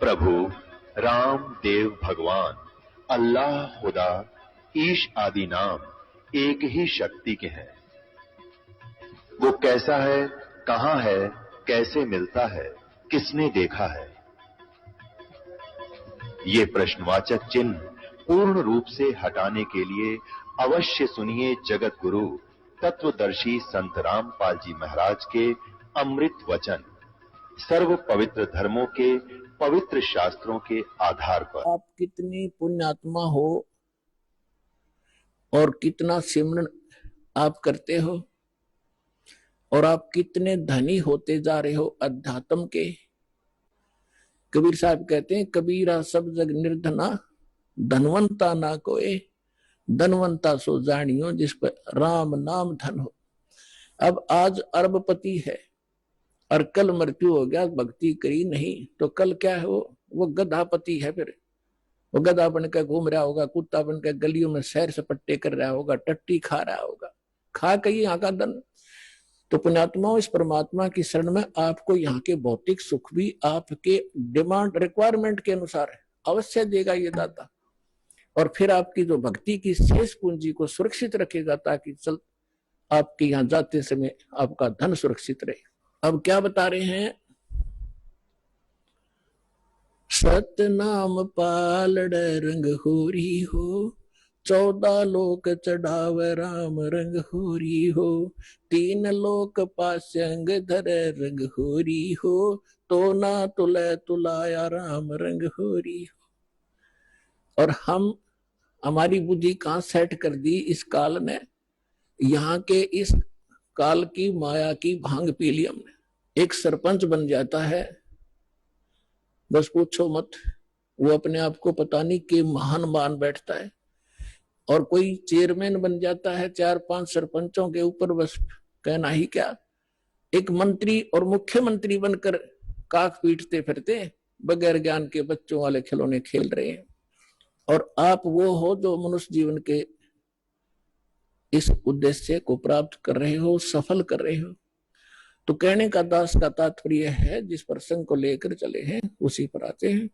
प्रभु राम देव भगवान अल्लाह खुदा ईश आदि नाम एक ही शक्ति के हैं। वो कैसा है, कहां है, कैसे मिलता है, किसने देखा है? ये प्रश्नवाचक चिन्ह पूर्ण रूप से हटाने के लिए अवश्य सुनिए जगत गुरु तत्वदर्शी संत रामपाल जी महाराज के अमृत वचन, सर्व पवित्र धर्मों के पवित्र शास्त्रों के आधार पर। आप कितनी पुण्यात्मा हो और कितना सिमरन आप करते हो और आप कितने धनी होते जा रहे हो अध्यात्म के। कबीर साहब कहते हैं, कबीरा सब जग निर्धना, धनवंता ना कोई, धनवंता सो जानियो जिस पर राम नाम धन हो। अब आज अरबपति है और कल मृत्यु हो गया, भक्ति करी नहीं तो कल क्या है, वो गधापति है। फिर वो गधा बन के घूम रहा होगा, कुत्ता बन के गलियों में सैर सपट्टे कर रहा होगा, टट्टी खा रहा होगा, खा के यहाँ का धन। तो पुण्यात्माओं, इस परमात्मा की शरण में आपको यहाँ के भौतिक सुख भी आपके डिमांड रिक्वायरमेंट के अनुसार अवश्य देगा ये दाता, और फिर आपकी जो भक्ति की शेष पूंजी को सुरक्षित रखेगा ताकि चल आपके यहाँ जाते समय आपका धन सुरक्षित रहे। अब क्या बता रहे हैं? सतनाम पालड़ रंग होरी हो, 14 लोक चढ़ाव राम रंग होरी हो, 3 लोक पास्यंग धर रंग होरी हो, तो ना तुले तुलाया राम रंग होरी हो। और हम हमारी बुद्धि कहां सेट कर दी इस काल ने, यहाँ के इस काल की माया की भांग पी ली हमने। एक सरपंच बन जाता है, बस पूछो मत, वो अपने आप को पता नहीं कि महान मान बैठता है। और कोई चेयरमैन बन जाता है 4-5 सरपंचों के ऊपर, बस कहना ही क्या। एक मंत्री और मुख्यमंत्री बनकर काख पीटते फिरते बगैर ज्ञान के बच्चों वाले खिलौने खेल रहे हैं। और आप वो हो जो मनुष्य जीवन के इस उद्देश्य को प्राप्त कर रहे हो, सफल कर रहे हो। तो कहने का दास का तात्पर्य है, जिस प्रसंग को लेकर चले हैं उसी पर आते हैं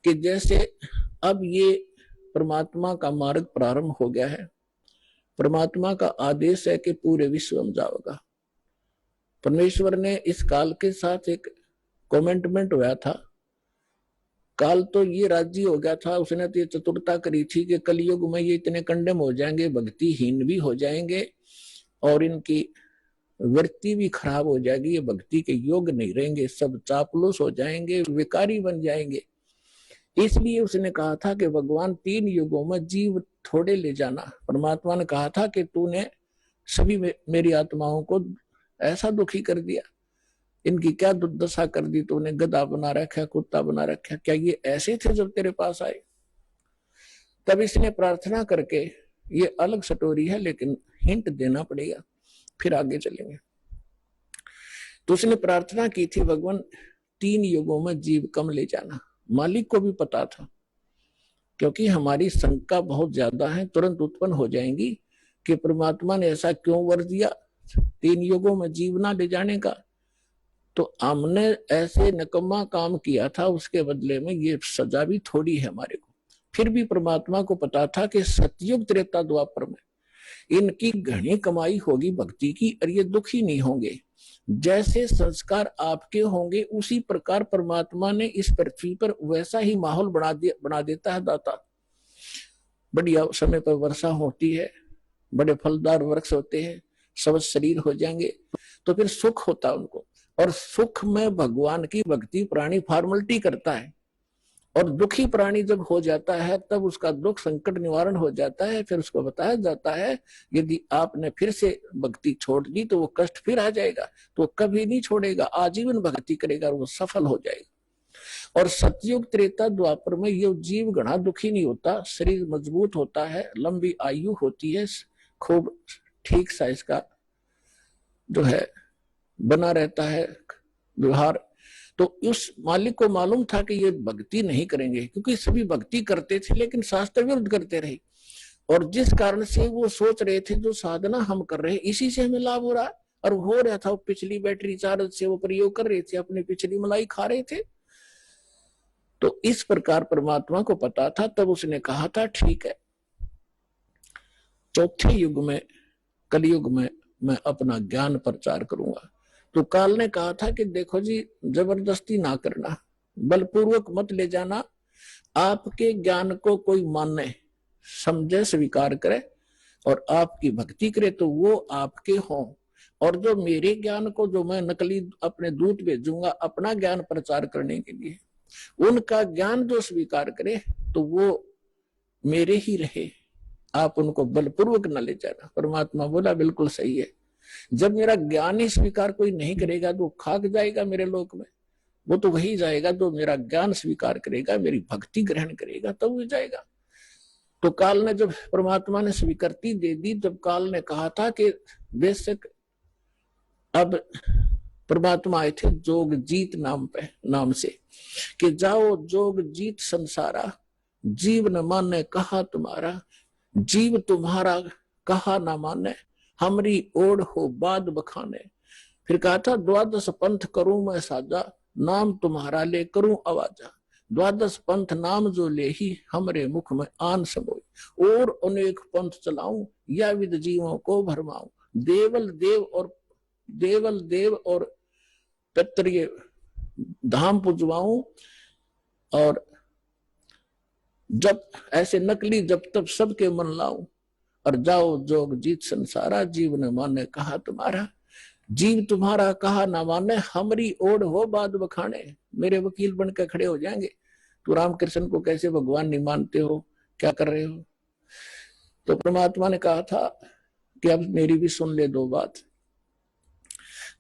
कि जैसे अब ये परमात्मा का मार्ग प्रारंभ हो गया है, परमात्मा का आदेश है कि पूरे विश्व में जाओगा। परमेश्वर ने इस काल के साथ एक कमेंटमेंट हुआ था। काल तो ये राजी हो गया था, उसने तो ये चतुरता करी थी कि कलयुग में ये इतने कंडेम हो जाएंगे, भक्तिहीन भी हो जाएंगे और इनकी वृत्ति भी खराब हो जाएगी, ये भक्ति के योग नहीं रहेंगे, सब चापलूस हो जाएंगे, विकारी बन जाएंगे। इसलिए उसने कहा था कि भगवान 3 युगों में जीव थोड़े ले जाना। परमात्मा ने कहा था कि तूने सभी मेरी आत्माओं को ऐसा दुखी कर दिया, इनकी क्या दुर्दशा कर दी तूने, गधा बना रखा, कुत्ता बना रखा, क्या ये ऐसे थे जब तेरे पास आए? तब इसने प्रार्थना करके, ये अलग स्टोरी है लेकिन हिंट देना पड़ेगा, फिर आगे चलेंगे। तो उसने प्रार्थना की थी, भगवान 3 युगों में जीव कम ले जाना। मालिक को भी पता था, क्योंकि हमारी शंका बहुत ज्यादा है, तुरंत उत्पन्न हो जाएंगी कि परमात्मा ने ऐसा क्यों वर दिया 3 युगों में जीव ना ले जाने का। तो हमने ऐसे नकम्मा काम किया था, उसके बदले में ये सजा भी थोड़ी है हमारे को। फिर भी परमात्मा को पता था कि सतयुग त्रेता द्वापर में इनकी घनी कमाई होगी भक्ति की, और ये दुखी नहीं होंगे। जैसे संस्कार आपके होंगे उसी प्रकार परमात्मा ने इस पृथ्वी पर वैसा ही माहौल बना देता है दाता। बढ़िया समय पर वर्षा होती है, बड़े फलदार वृक्ष होते हैं, सब शरीर हो जाएंगे, तो फिर सुख होता है उनको। और सुख में भगवान की भक्ति प्राणी फॉर्मेलिटी करता है, और दुखी प्राणी जब हो जाता है तब उसका दुख संकट निवारण हो जाता है। फिर उसको बताया जाता है यदि आपने फिर से भक्ति छोड़ दी तो वो कष्ट फिर आ जाएगा, तो वो कभी नहीं छोड़ेगा, आजीवन भक्ति करेगा और वो सफल हो जाएगा। और सतयुग त्रेता द्वापर में ये जीव घना दुखी नहीं होता, शरीर मजबूत होता है, लंबी आयु होती है, खूब ठीक सा इसका जो है बना रहता है व्यवहार। तो उस मालिक को मालूम था कि ये भक्ति नहीं करेंगे, क्योंकि सभी भक्ति करते थे लेकिन शास्त्र विरुद्ध करते रहे, और जिस कारण से वो सोच रहे थे जो साधना हम कर रहे हैं इसी से हमें लाभ हो रहा है, और हो रहा था, वो पिछली बैटरी चार्ज से वो प्रयोग कर रहे थे, अपनी पिछली मलाई खा रहे थे। तो इस प्रकार परमात्मा को पता था, तब उसने कहा था ठीक है, चौथे युग में, कलयुग में मैं अपना ज्ञान प्रचार करूंगा। तो काल ने कहा था कि देखो जी, जबरदस्ती ना करना, बलपूर्वक मत ले जाना, आपके ज्ञान को कोई माने, समझे, स्वीकार करे और आपकी भक्ति करे तो वो आपके हों, और जो मेरे ज्ञान को, जो मैं नकली अपने दूत भेजूंगा अपना ज्ञान प्रचार करने के लिए, उनका ज्ञान जो स्वीकार करे तो वो मेरे ही रहे, आप उनको बलपूर्वक न ले जाना। परमात्मा बोला बिल्कुल सही है, जब मेरा ज्ञान ही स्वीकार कोई नहीं करेगा तो खाक जाएगा मेरे लोक में, वो तो वही जाएगा जो मेरा ज्ञान स्वीकार करेगा, मेरी भक्ति ग्रहण करेगा, तब वो जाएगा। तो काल ने, जब परमात्मा ने स्वीकृति दे दी, जब काल ने कहा था कि बेशक, अब परमात्मा आए थे जोग जीत नाम से, कि जाओ जोग जीत संसारा, जीव न माने कहा तुम्हारा, जीव तुम्हारा कहा ना माने, हमरी ओढ़ हो बाद बखाने। फिर कहा था द्वादश पंथ करूं मैं साजा, नाम तुम्हारा ले करूं आवाजा, द्वादश पंथ नाम जो ले ही हमरे मुख में आन समोई, और अनेक पंथ चलाऊं या विद जीवों को भरमाऊं, देवल देव और पितृ धाम पुजवाऊं, और जब ऐसे नकली जब तब सबके मन लाऊं, और जाओ जोग जीत संसारा, जीव ने माने कहा तुम्हारा, जीव तुम्हारा कहा ना माने, हमरी ओढ़ हो बाद बखाने, मेरे वकील बन के खड़े हो जाएंगे, तो रामकृष्ण को कैसे भगवान नहीं मानते हो, क्या कर रहे हो। तो परमात्मा ने कहा था कि अब मेरी भी सुन ले दो बात।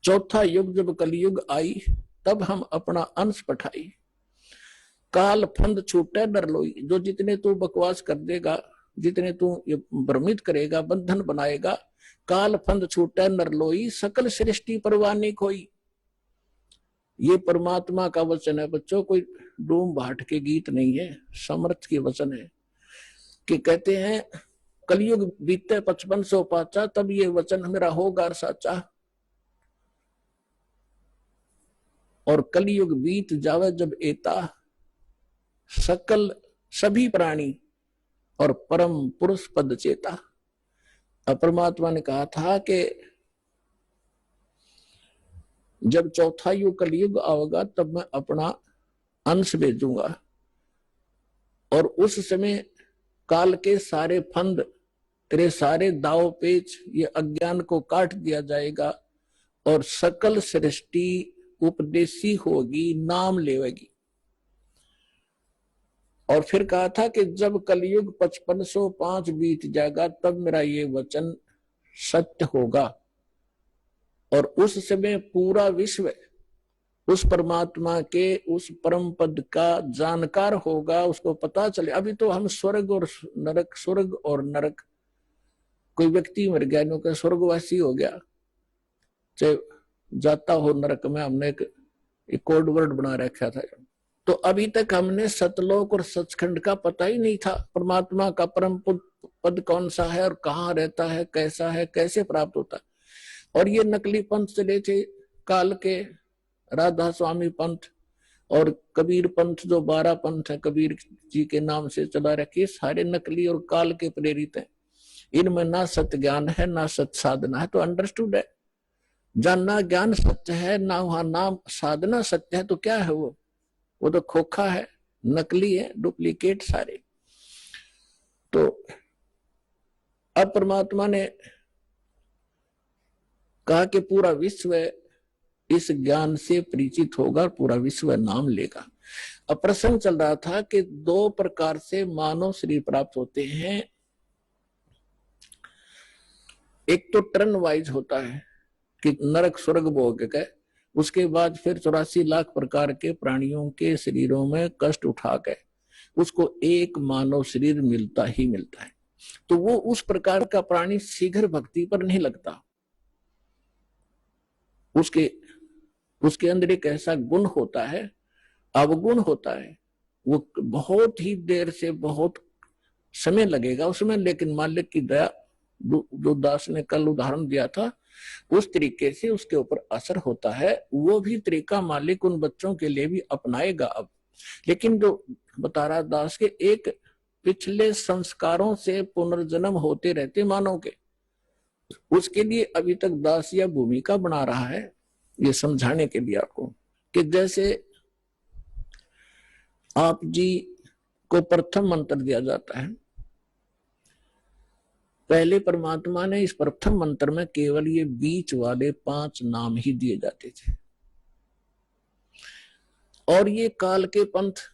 चौथा युग जब कलयुग आई, तब हम अपना अंश पठाई, काल फंद छूटे डर लोई, जो जितने तू बकवास कर देगा, जितने तू ये भ्रमित करेगा, बंधन बनाएगा, काल फंद छूटे नर लोई, सकल सृष्टि परवानी खोई। ये परमात्मा का वचन है बच्चों, कोई डूम भाट के गीत नहीं है, समर्थ के वचन है। कि कहते हैं कलयुग बीते 5500 पाचा, तब ये वचन मेरा होगा साचा, और कलयुग बीत जावे जब एता, सकल सभी प्राणी और परम पुरुष पद चेता। अब परमात्मा ने कहा था कि जब चौथा युग कलयुग आएगा तब मैं अपना अंश भेजूंगा, और उस समय काल के सारे फंद, तेरे सारे दाव पेच, ये अज्ञान को काट दिया जाएगा, और सकल सृष्टि उपदेशी होगी, नाम लेवेगी। और फिर कहा था कि जब कलयुग 5505 बीत जाएगा तब मेरा ये वचन सत्य होगा, और उस समय पूरा विश्व उस परमात्मा के उस परम पद का जानकार होगा, उसको पता चले। अभी तो हम स्वर्ग और नरक, कोई व्यक्ति मर गया, नो स्वर्गवासी हो गया, चाहे जाता हो नरक में, हमने एक कोड वर्ड बना रखा था। तो अभी तक हमने सतलोक और सचखंड का पता ही नहीं था, परमात्मा का परम पद कौन सा है और कहाँ रहता है, कैसा है, कैसे प्राप्त होता है। और ये नकली पंथ चले थे काल के, राधा स्वामी पंथ और कबीर पंथ, जो 12 पंथ है कबीर जी के नाम से चला रखे, सारे नकली और काल के प्रेरित हैं। इनमें ना सत्य ज्ञान है, ना सत्य साधना है। तो अंडरस्टूड है, जानना ज्ञान सत्य है, ना वहां नाम साधना सत्य है, तो क्या है वो तो खोखा है, नकली है, डुप्लीकेट सारे। तो अब परमात्मा ने कहा कि पूरा विश्व इस ज्ञान से परिचित होगा, पूरा विश्व नाम लेगा। अब प्रसंग चल रहा था कि 2 प्रकार से मानव शरीर प्राप्त होते हैं। एक तो टर्न वाइज होता है कि नरक स्वर्ग भोग के, उसके बाद फिर 84 लाख प्रकार के प्राणियों के शरीरों में कष्ट उठा के उसको एक मानव शरीर मिलता ही मिलता है। तो वो उस प्रकार का प्राणी शीघ्र भक्ति पर नहीं लगता, उसके अंदर एक ऐसा गुण होता है, अवगुण होता है, वो बहुत ही देर से बहुत समय लगेगा उसमें, लेकिन मालिक की दया जो दास ने कल उदाहरण दिया था, उस तरीके से उसके ऊपर असर होता है। वो भी तरीका मालिक उन बच्चों के लिए भी अपनाएगा अब। लेकिन जो बता रहा दास के, एक पिछले संस्कारों से पुनर्जन्म होते रहते मानव के, उसके लिए अभी तक दास या भूमिका बना रहा है, ये समझाने के लिए आपको कि जैसे आप जी को प्रथम मंत्र दिया जाता है। पहले परमात्मा ने इस प्रथम मंत्र में केवल ये बीच वाले 5 नाम ही दिए जाते थे, और ये काल के पंथ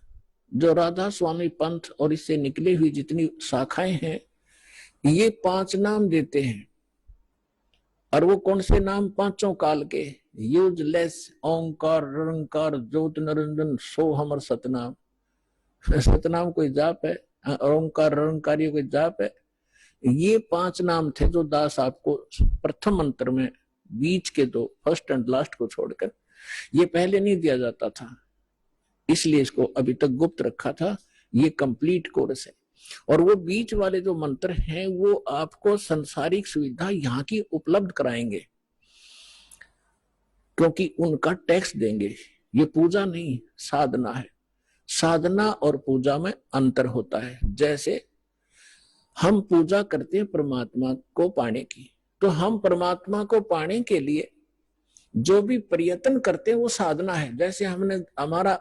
जो राधा स्वामी पंथ और इससे निकली हुई जितनी शाखाएं हैं, ये 5 नाम देते हैं। और वो कौन से नाम? पांचों काल के, यूजलेस, ओंकार, निरंकार, ज्योत निरंजन, सोहम और सतनाम। सतनाम कोई जाप है, ओंकार निरंकार कोई जाप है। ये 5 नाम थे जो दास आपको प्रथम मंत्र में बीच के 2, फर्स्ट एंड लास्ट को छोड़कर, ये पहले नहीं दिया जाता था, इसलिए इसको अभी तक गुप्त रखा था। ये कंप्लीट कोर्स है। और वो बीच वाले जो मंत्र हैं वो आपको संसारिक सुविधा यहाँ की उपलब्ध कराएंगे, क्योंकि उनका टैक्स देंगे। ये पूजा नहीं, साधना है। साधना और पूजा में अंतर होता है। जैसे हम पूजा करते हैं परमात्मा को पाने की, तो हम परमात्मा को पाने के लिए जो भी प्रयत्न करते हैं वो साधना है। जैसे हमारा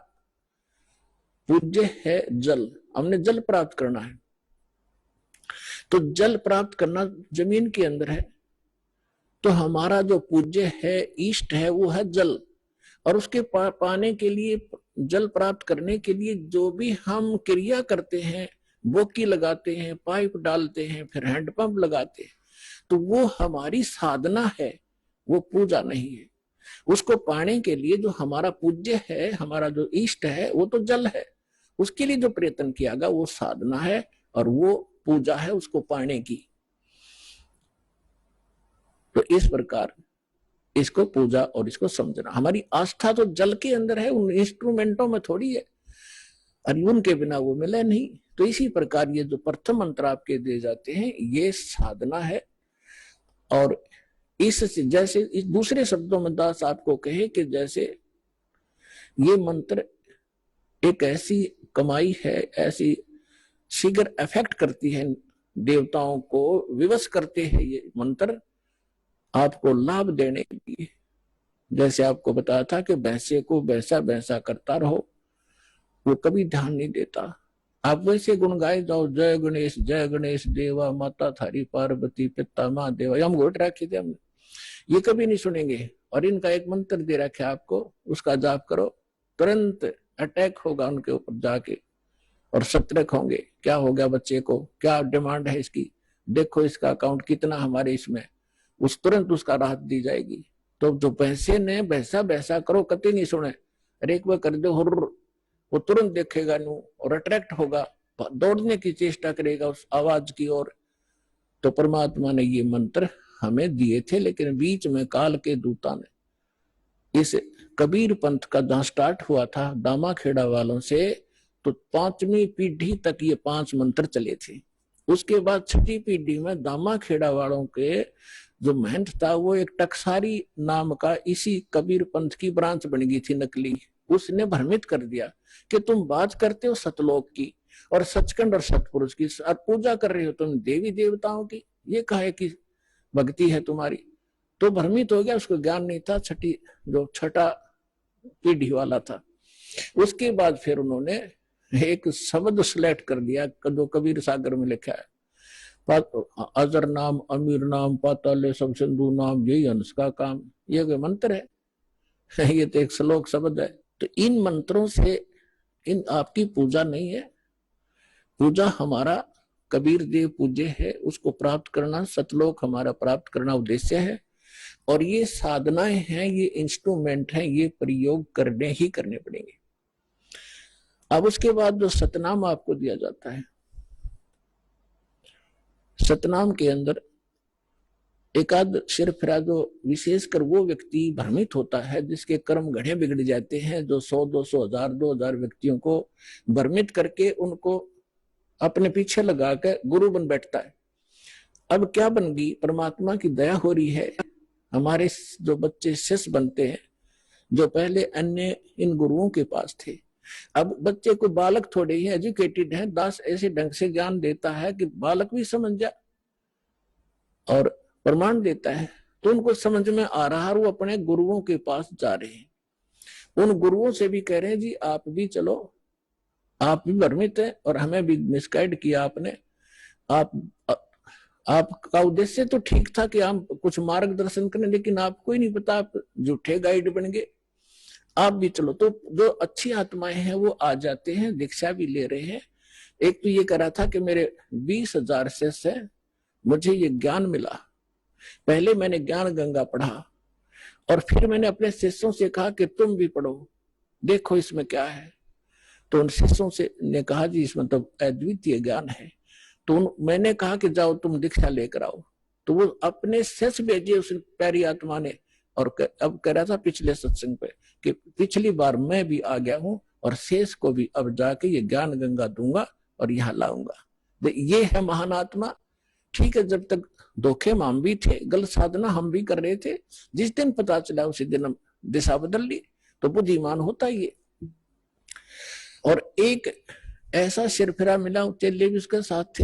पूज्य है जल, हमने जल प्राप्त करना है, तो जल प्राप्त करना जमीन के अंदर है, तो हमारा जो पूज्य है, इष्ट है, वो है जल। और उसके पाने के लिए, जल प्राप्त करने के लिए जो भी हम क्रिया करते हैं, बोकी लगाते हैं, पाइप डालते हैं, फिर हैंडपंप लगाते हैं, तो वो हमारी साधना है, वो पूजा नहीं है। उसको पाने के लिए जो हमारा पूज्य है, हमारा जो इष्ट है, वो तो जल है। उसके लिए जो प्रयत्न किया गया वो साधना है, और वो पूजा है उसको पाने की। तो इस प्रकार इसको पूजा और इसको समझना। हमारी आस्था तो जल के अंदर है, उन इंस्ट्रूमेंटों में थोड़ी है, और उनके बिना वो मिले नहीं। तो इसी प्रकार ये जो प्रथम मंत्र आपके दिए जाते हैं, ये साधना है। और इस जैसे इस दूसरे शब्दों में दास आपको कहे कि जैसे ये मंत्र एक ऐसी कमाई है, ऐसी शीघ्र इफेक्ट करती है, देवताओं को विवश करते हैं ये मंत्र आपको लाभ देने के लिए। जैसे आपको बताया था कि भैंसे को भैंसा भैंसा करता रहो, वो कभी ध्यान नहीं देता। आप वैसे गुण गाए जाओ, जय गणेश देवा, माता थारी पार्वती, पिता महादेवा, हम घोट रखे थे हमने, ये कभी नहीं सुनेंगे। और इनका एक मंत्र दे रखा है आपको, उसका जाप करो, तुरंत अटैक होगा उनके ऊपर जाके, और सतर्क होंगे। क्या हो गया बच्चे को, क्या डिमांड है इसकी, देखो इसका अकाउंट कितना हमारे इसमें, उस तुरंत उसका राहत दी जाएगी। तो जो पैसे ने भैसा भैसा करो कति नहीं सुने, अरे एक बार कर दो हुर्र, वो तुरंत देखेगा नू और अट्रैक्ट होगा, दौड़ने की चेष्टा करेगा उस आवाज की ओर। तो परमात्मा ने ये मंत्र हमें दिए थे, लेकिन बीच में काल के दूता ने इस कबीर पंथ का जहां स्टार्ट हुआ था दामा खेड़ा वालों से, तो 5वीं पीढ़ी तक ये 5 मंत्र चले थे। उसके बाद 6ठी पीढ़ी में दामा खेड़ा वालों के जो महंत था, वो एक टकसारी नाम का इसी कबीर पंथ की ब्रांच बन गई थी नकली। उसने भ्रमित कर दिया कि तुम बात करते हो सतलोक की और सचखंड और सतपुरुष की, और पूजा कर रहे हो तुम देवी देवताओं की, ये कहे कि भक्ति है तुम्हारी। तो भ्रमित हो गया, उसको ज्ञान नहीं था, छठा पीढ़ी वाला था। उसके बाद फिर उन्होंने एक शब्द सिलेक्ट कर दिया जो कबीर सागर में लिखा है, अजर नाम, अमीर नाम, पाताले सब सिंधु नाम, यही हंस का काम। ये कोई मंत्र है? ये तो एक श्लोक शब्द है। तो इन मंत्रों से इन आपकी पूजा नहीं है। पूजा हमारा कबीर देव पूज्य है, उसको प्राप्त करना, सतलोक हमारा प्राप्त करना उद्देश्य है। और ये साधनाएं हैं, ये इंस्ट्रूमेंट हैं, ये प्रयोग करने ही करने पड़ेंगे। अब उसके बाद जो सतनाम आपको दिया जाता है, सतनाम के अंदर एकाद सिर फिरा जो विशेषकर वो व्यक्ति भ्रमित होता है जिसके कर्म घड़े बिगड़ जाते हैं, जो 100, 200, 1000, 2000 व्यक्तियों को भ्रमित करके उनको अपने पीछे लगा कर गुरु बन बैठता है। अब क्या बन गई, परमात्मा की दया हो रही है, हमारे जो बच्चे शिष्य बनते हैं, जो पहले अन्य इन गुरुओं के पास थे, अब बच्चे को, बालक थोड़े ही एजुकेटेड है, दास ऐसे ढंग से ज्ञान देता है कि बालक भी समझ जाए और प्रमाण देता है, तो उनको समझ में आ रहा है, वो अपने गुरुओं के पास जा रहे हैं, उन गुरुओं से भी कह रहे हैं जी आप भी चलो, आप भी भ्रमित है और हमें भी मिसगाइड किया आपने, आप आपका उद्देश्य तो ठीक था कि हम कुछ मार्गदर्शन करें, लेकिन आपको ही नहीं पता, आप झूठे गाइड बन गए, आप भी चलो। तो जो अच्छी आत्माएं हैं वो आ जाते हैं, दीक्षा भी ले रहे हैं। एक तो ये कह रहा था कि मेरे 20,000 शिष्य हैं, मुझे ये ज्ञान मिला, पहले मैंने ज्ञान गंगा पढ़ा और फिर मैंने अपने शिष्यों से कहा कि तुम भी पढ़ो, देखो इसमें क्या है। तो उन शिष्यों से ने कहा जी इसमें तो अद्वितीय ज्ञान है। तो मैंने कहा कि जाओ तुम दीक्षा लेकर आओ। तो वो अपने शिष्य भेजे उस प्यारी आत्मा ने, और अब कह रहा था पिछले सत्संग पे कि पिछली बार मैं भी आ गया हूं और शेष को भी अब जाके ये ज्ञान गंगा दूंगा और यहाँ लाऊंगा। ये है महान आत्मा। ठीक है, जब तक धोखे में हम भी थे, गलत साधना हम भी कर रहे थे, जिस दिन पता चला उसी दिन हम दिशा बदल ली। तो बुद्धिमान होता ये। और एक ऐसा सिरफिरा मिला, चेले भी उसके साथ थे,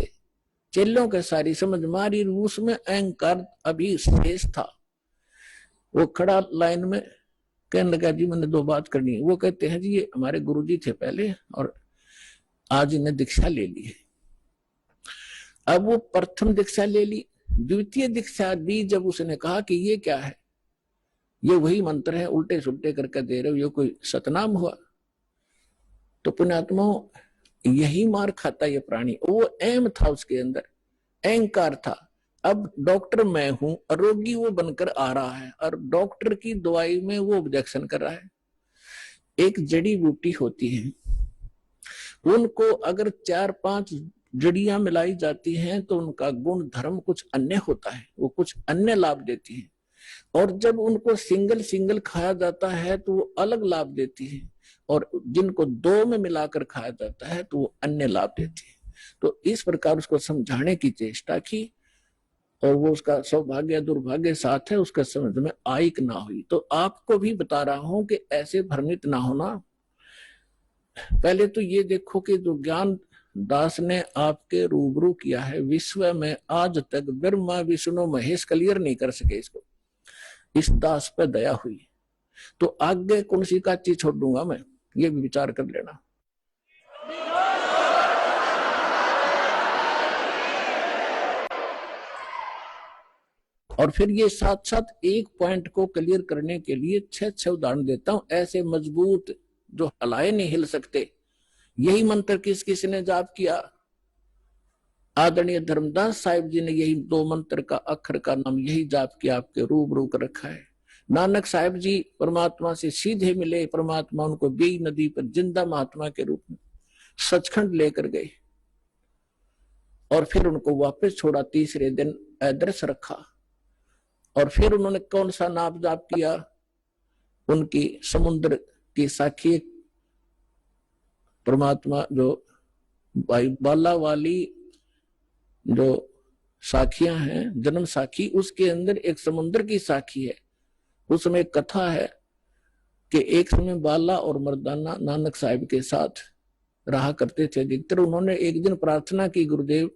चेलों के सारी समझ मारी, रूस में अहंकार अभी शेष था। वो खड़ा लाइन में कहने लगा जी मैंने 2 बात करनी है। वो कहते हैं जी ये हमारे गुरुजी थे पहले और आज इन्हें दीक्षा ले ली है। अब वो प्रथम दीक्षा ले ली, द्वितीय दीक्षा दी, जब उसने कहा कि ये क्या है, ये वही मंत्र है, उल्टे सुल्टे करके दे रहे हो, ये कोई सतनाम हुआ। तो पुण्यात्माओं यही मार खाता ये प्राणी। वो एम था उसके अंदर, अहंकार था। अब डॉक्टर मैं हूं, रोगी वो बनकर आ रहा है और डॉक्टर की दवाई में वो ऑब्जेक्शन कर रहा है। एक जड़ी बूटी होती है, उनको अगर 4-5 जड़ियां मिलाई जाती हैं तो उनका गुण धर्म कुछ अन्य होता है, वो कुछ अन्य लाभ देती है। और जब उनको सिंगल सिंगल खाया जाता है तो वो अलग लाभ देती है, और जिनको 2 में मिलाकर खाया जाता है तो वो अन्य लाभ देती है। तो इस प्रकार उसको समझाने की चेष्टा की, और वो उसका सौभाग्य दुर्भाग्य साथ है, उसका समझ में आई कि ना हुई। तो आपको भी बता रहा हूं कि ऐसे भ्रमित ना होना। पहले तो ये देखो कि जो ज्ञान दास ने आपके रूबरू किया है, विश्व में आज तक ब्रह्मा विष्णु महेश क्लियर नहीं कर सके इसको, इस दास पे दया हुई। तो आगे कौन सी का चीज छोड़ दूंगा मैं, ये भी विचार कर लेना। और फिर ये साथ साथ एक पॉइंट को क्लियर करने के लिए 6 उदाहरण देता हूं, ऐसे मजबूत जो हलाए नहीं हिल सकते। यही मंत्र किस किस ने जाप किया? आदरणीय धर्मदास साहिब जी ने यही 2 मंत्र का अक्षर का नाम यही जाप किया, आपके रूबरू कर रखा है। नानक साहिब जी परमात्मा से सीधे मिले, परमात्मा उनको बेई नदी पर जिंदा महात्मा के रूप में सचखंड लेकर गए और फिर उनको वापस छोड़ा, तीसरे दिन अदृश्य रखा। और फिर उन्होंने कौन सा नाम जाप किया? उनकी समुद्र की साखी परमात्मा जो बाला वाली जो साखियां हैं, जन्म साखी, उसके अंदर एक समुद्र की साखी है। उसमें एक कथा है कि एक समय बाला और मर्दाना नानक साहिब के साथ रहा करते थे अधिकतर। उन्होंने एक दिन प्रार्थना की, गुरुदेव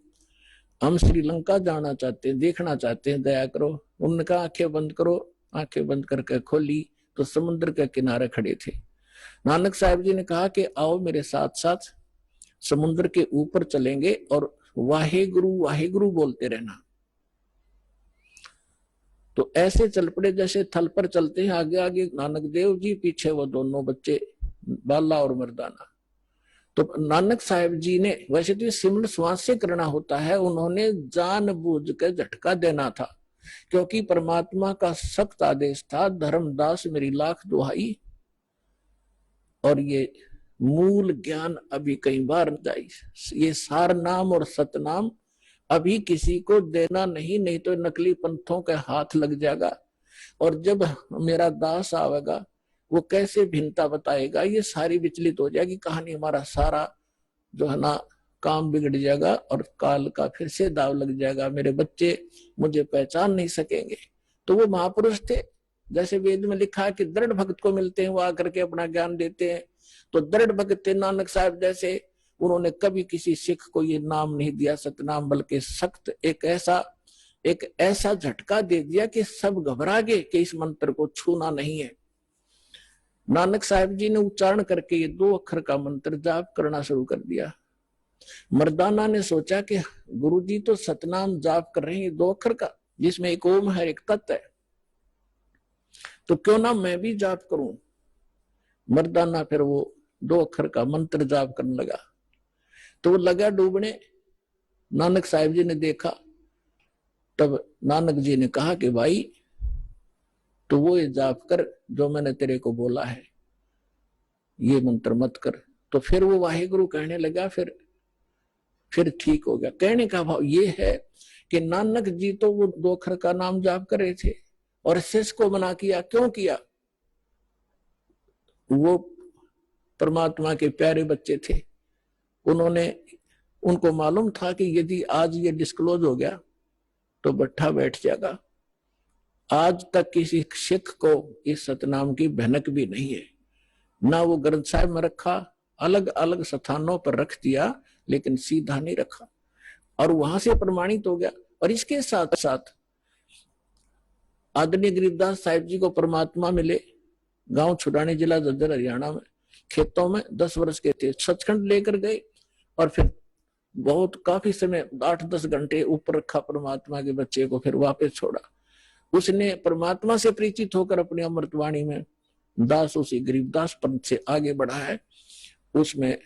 हम श्रीलंका जाना चाहते हैं, देखना चाहते हैं, दया करो। उन्होंने कहा आंखें बंद करो। आंखें बंद करके खोली तो समुद्र के किनारे खड़े थे। नानक साहिब जी ने कहा कि आओ मेरे साथ साथ समुद्र के ऊपर चलेंगे और वाहेगुरु बोलते रहना। तो ऐसे चल पड़े जैसे थल पर चलते हैं, आगे आगे नानक देव जी, पीछे वो दोनों बच्चे बाला और मर्दाना। तो नानक साहिब जी ने, वैसे तो ये सिमरन श्वास से करना होता है, उन्होंने जानबूझ के झटका देना था, क्योंकि परमात्मा का सख्त आदेश था, धर्मदास मेरी लाख दुहाई। और ये मूल ज्ञान अभी कई बार जाई, ये सार नाम और सतनाम अभी किसी को देना नहीं, नहीं तो नकली पंथों के हाथ लग जाएगा। और जब मेरा दास आवेगा वो कैसे भिन्नता बताएगा, ये सारी विचलित हो जाएगी कहानी। हमारा सारा जो है ना काम बिगड़ जाएगा और काल का फिर से दाव लग जाएगा, मेरे बच्चे मुझे पहचान नहीं सकेंगे। तो वो महापुरुष थे, जैसे वेद में लिखा है कि दृढ़ भक्त को मिलते हैं, वो आकर के अपना ज्ञान देते हैं। तो दृढ़ भक्त थे नानक साहब जैसे, उन्होंने कभी किसी सिख को ये नाम नहीं दिया सतनाम, बल्कि सख्त एक ऐसा झटका दे दिया कि सब घबरा गए कि इस मंत्र को छूना नहीं है। नानक साहब जी ने उच्चारण करके ये 2 अक्षर का मंत्र जाप करना शुरू कर दिया। मर्दाना ने सोचा कि गुरुजी तो सतनाम जाप कर रहे हैं 2 अक्षर का, जिसमें एक ओम है एक तत् है, तो क्यों ना मैं भी जाप करूं। मर्दाना फिर वो 2 अक्षर का मंत्र जाप करने लगा, तो वो लगा डूबने। नानक साहब जी ने देखा, तब नानक जी ने कहा कि भाई तो वो ये जाप कर जो मैंने तेरे को बोला है, ये मंत्र मत कर। तो फिर वो वाहिगुरु कहने लगा, फिर ठीक हो गया। कहने का भाव ये है कि नानक जी तो वो 2 अक्षर का नाम जाप कर रहे थे और शिष्य को मना किया। क्यों किया? वो परमात्मा के प्यारे बच्चे थे, उनको मालूम था कि यदि आज ये डिस्क्लोज हो गया तो बट्ठा बैठ जाएगा। आज तक किसी सिख को इस सतनाम की भनक भी नहीं है, ना वो ग्रंथ साहिब में रखा, अलग अलग स्थानों पर रख दिया, लेकिन सीधा नहीं रखा, और वहां से प्रमाणित हो गया। और इसके साथ साथ आदरणीय गरीबदास साहिब जी को परमात्मा मिले, गांव छुड़ानी, जिला झज्जर, हरियाणा में, खेतों में 10 वर्ष के थे, सचखंड लेकर गए और फिर बहुत काफी समय 8-10 घंटे ऊपर रखा परमात्मा के बच्चे को, फिर वापस छोड़ा। उसने परमात्मा से परिचित होकर अपनी अमृतवाणी में दास उसी गरीबदास पंथ से आगे बढ़ा है। उसमें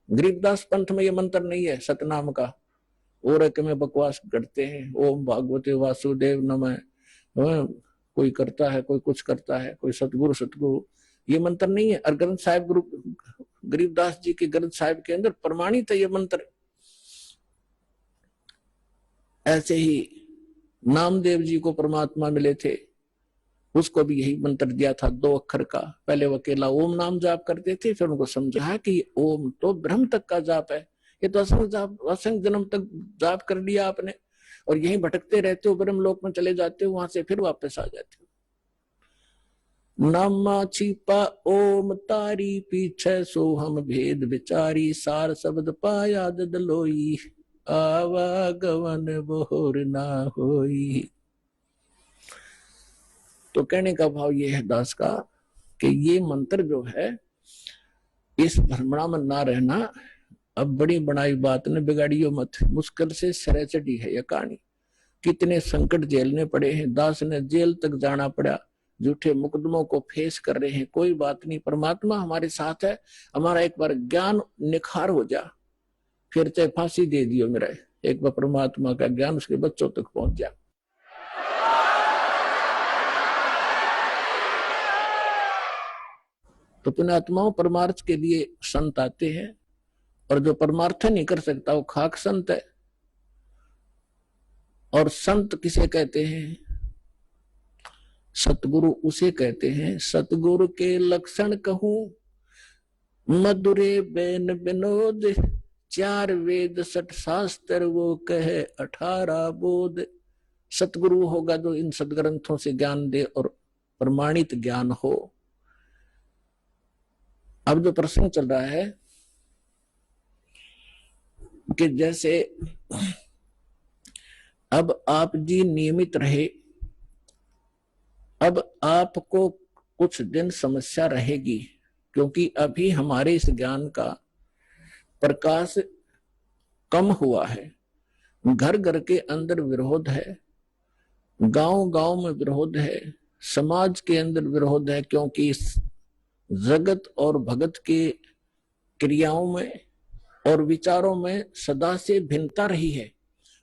गरीबदास पंथ में ये मंत्र नहीं है सतनाम का, और में बकवास करते हैं, ओम भागवते वासुदेव नमः, कोई करता है, कोई कुछ करता है, कोई सतगुरु, ये मंत्र नहीं है। और ग्रंथ साहिब गरीबदास जी के ग्रंथ साहिब के अंदर प्रमाणित है ये मंत्र। ऐसे ही नामदेव जी को परमात्मा मिले थे, उसको भी यही मंत्र दिया था 2 अक्षर का। पहले वो अकेला ओम नाम जाप करते थे, फिर उनको समझा कि ओम तो ब्रह्म तक का जाप है, ये तो असंख्य जन्म तक जाप कर लिया आपने, और यहीं भटकते रहते हो, ब्रह्म लोक में चले जाते हो, वहां से फिर वापस आ जाते हो। नामा छिपा ओम तारी, पीछे सो हम भेद विचारी, सार शब्द पाया ददलोई, आवागमन बोर ना होई। तो कहने का भाव ये है दास का कि ये मंत्र जो है, इस भ्रमणा में ना रहना। अब बड़ी बनाई बात ने बिगाड़ियो मत, मुश्किल से सिरे चढ़ी है यह कहानी। कितने संकट झेलने पड़े हैं, दास ने जेल तक जाना पड़ा, झूठे मुकदमों को फेस कर रहे हैं। कोई बात नहीं, परमात्मा हमारे साथ है। हमारा एक बार ज्ञान निखार हो जा, फिर चाहे फांसी दे दियो मेरा, एक बार परमात्मा का ज्ञान उसके बच्चों तक पहुंच जा। तो पुण्यात्माओं, परमार्थ के लिए संत आते हैं, और जो परमार्थ नहीं कर सकता वो खाक संत है। और संत किसे कहते हैं? सतगुरु उसे कहते हैं। सतगुरु के लक्षण कहूं, मधुरे बेन विनोद, 4 वेद 60 शास्त्र वो कहे 18 बोध। सतगुरु होगा जो इन सदग्रंथों से ज्ञान दे और प्रमाणित ज्ञान हो। अब जो प्रसंग चल रहा है कि जैसे अब आप जी नियमित रहे, अब आपको कुछ दिन समस्या रहेगी, क्योंकि अभी हमारे इस ज्ञान का प्रकाश कम हुआ है। घर घर के अंदर विरोध है, गांव गांव में विरोध है, समाज के अंदर विरोध है, क्योंकि इस जगत और भगत के क्रियाओं में और विचारों में सदा से भिन्नता रही है।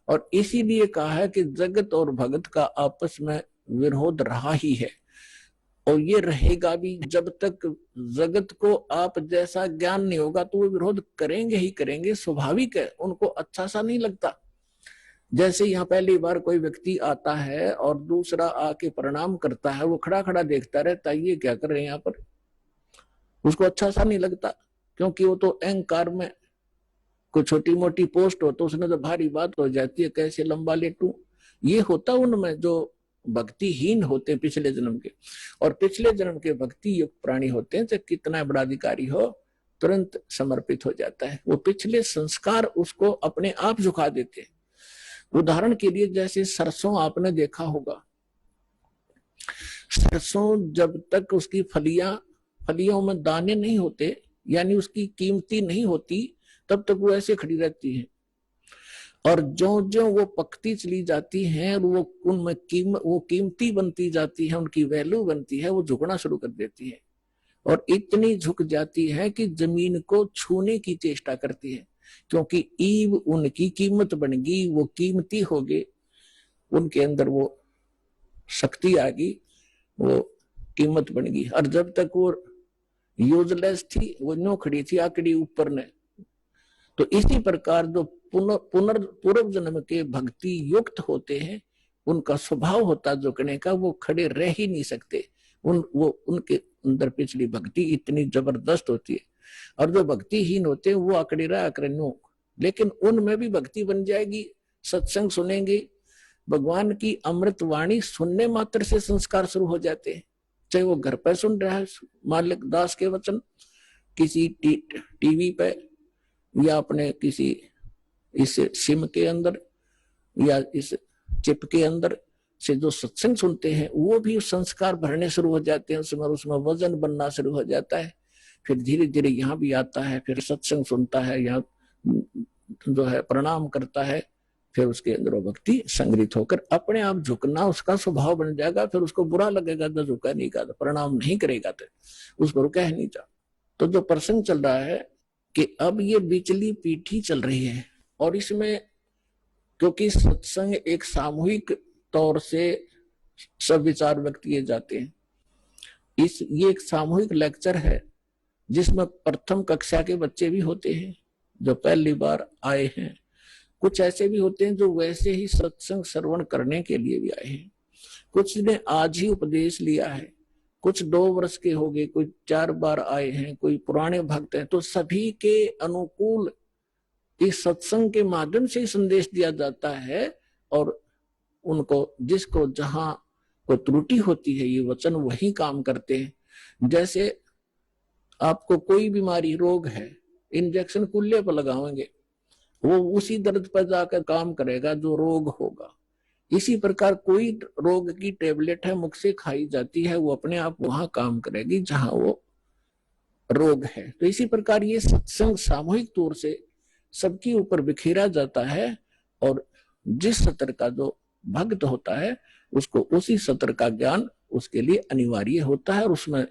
और इसीलिए कहा है कि जगत और भगत का आपस में विरोध रहा ही है, और ये रहेगा भी। जब तक जगत को आप जैसा ज्ञान नहीं होगा तो वो विरोध करेंगे ही करेंगे, स्वाभाविक है, उनको अच्छा सा नहीं लगता। जैसे यहाँ पहली बार कोई व्यक्ति आता है और दूसरा आके प्रणाम करता है, वो खड़ा खड़ा देखता रहता है, ये क्या कर रहे हैं यहाँ पर, उसको अच्छा सा नहीं लगता, क्योंकि वो तो अहंकार में कोई छोटी मोटी पोस्ट हो तो उसमें तो भारी बात हो जाती है, कैसे लंबा लेटूं। ये होता उनमें जो भक्तिहीन होते हैं पिछले जन्म के, और पिछले जन्म के भक्ति युक्त प्राणी होते हैं, चाहे कितना बड़ा अधिकारी हो तुरंत समर्पित हो जाता है। वो पिछले संस्कार उसको अपने आप झुका देते हैं। उदाहरण के लिए जैसे सरसों आपने देखा होगा, सरसों जब तक उसकी फलियों में दाने नहीं होते, यानी उसकी कीमती नहीं होती, तब तक वो ऐसे खड़ी रहती है। और जो जो वो पकती चली जाती हैं, वो उनमें वो कीमती बनती जाती है, उनकी वैल्यू बनती है, वो झुकना शुरू कर देती है। और इतनी झुक जाती है कि जमीन को छूने की चेष्टा करती है, क्योंकि ईव उनकी कीमत बन गई, वो कीमती हो गए, उनके अंदर वो शक्ति आ गई, वो कीमत बन गई। और जब तक वो यूजलेस थी, वो नो खड़ी थी आकड़ी ऊपर ने। तो इसी प्रकार जो पूर्व जन्म के भक्ति युक्त होते हैं, उनका स्वभाव होता झुकने का, वो खड़े रह ही नहीं सकते। उनके अंदर पिछली भक्ति इतनी जबरदस्त होती है। और जो भक्तिहीन होते हैं वो आकड़े रहा नो, लेकिन उनमें भी भक्ति बन जाएगी। सत्संग सुनेंगे, भगवान की अमृत वाणी सुनने मात्र से संस्कार शुरू हो जाते हैं। चाहे वो घर पर सुन रहा है मालिक दास के वचन, किसी टीवी पे, या अपने किसी इस सिम के अंदर, या इस चिप के अंदर से जो सत्संग सुनते हैं, वो भी संस्कार भरने शुरू हो जाते हैं, उसमें वजन बनना शुरू हो जाता है। फिर धीरे धीरे यहाँ भी आता है, फिर सत्संग सुनता है, यहाँ जो है प्रणाम करता है, फिर उसके अंदर भक्ति संग्रहित होकर अपने आप झुकना उसका स्वभाव बन जाएगा। फिर उसको बुरा लगेगा तो झुका नहीं का, प्रणाम नहीं करेगा तो उस पर कह नहीं जा। तो जो प्रसंग चल रहा है कि अब ये बिचली पीठी चल रही है, और इसमें क्योंकि सत्संग एक सामूहिक तौर से सब विचार व्यक्त किए जाते हैं, ये एक सामूहिक लेक्चर है जिसमें प्रथम कक्षा के बच्चे भी होते हैं जो पहली बार आए हैं, कुछ ऐसे भी होते हैं जो वैसे ही सत्संग श्रवण करने के लिए भी आए हैं, कुछ ने आज ही उपदेश लिया है, कुछ 2 वर्ष के हो गए, कोई 4 बार आए हैं, कोई पुराने भक्त हैं। तो सभी के अनुकूल इस सत्संग के माध्यम से संदेश दिया जाता है, और उनको जिसको जहां कोई त्रुटि होती है, ये वचन वही काम करते हैं। जैसे आपको कोई बीमारी रोग है, इंजेक्शन कुल्ले पर लगाएंगे, वो उसी दर्द पर जाकर काम करेगा जो रोग होगा। इसी प्रकार कोई रोग की टेबलेट है, मुख से खाई जाती है, वो अपने आप वहां काम करेगी जहां वो रोग है। तो इसी प्रकार ये सत्संग सामूहिक तौर से सबके ऊपर बिखेरा जाता है, और जिस सत्र का जो भक्त होता है उसको उसी सत्र का ज्ञान उसके लिए अनिवार्य होता है, और उसमें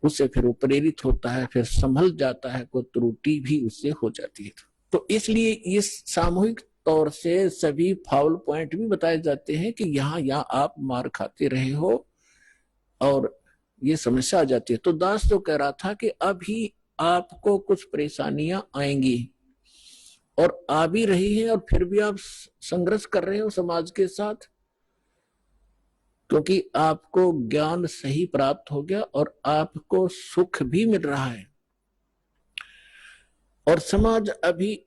उससे फिर वो प्रेरित होता है, फिर संभल जाता है, कोई त्रुटि भी उससे हो जाती है। तो इसलिए इस सामूहिक तौर से सभी फाउल पॉइंट भी बताए जाते हैं कि यहाँ आप मार खाते रहे हो और ये समस्या आ जाती है। तो दास जो कह रहा था कि अभी आपको कुछ परेशानियां आएंगी, और आ भी रही है, और फिर भी आप संघर्ष कर रहे हो समाज के साथ, क्योंकि आपको ज्ञान सही प्राप्त हो गया और आपको सुख भी मिल रहा है, और समाज अभी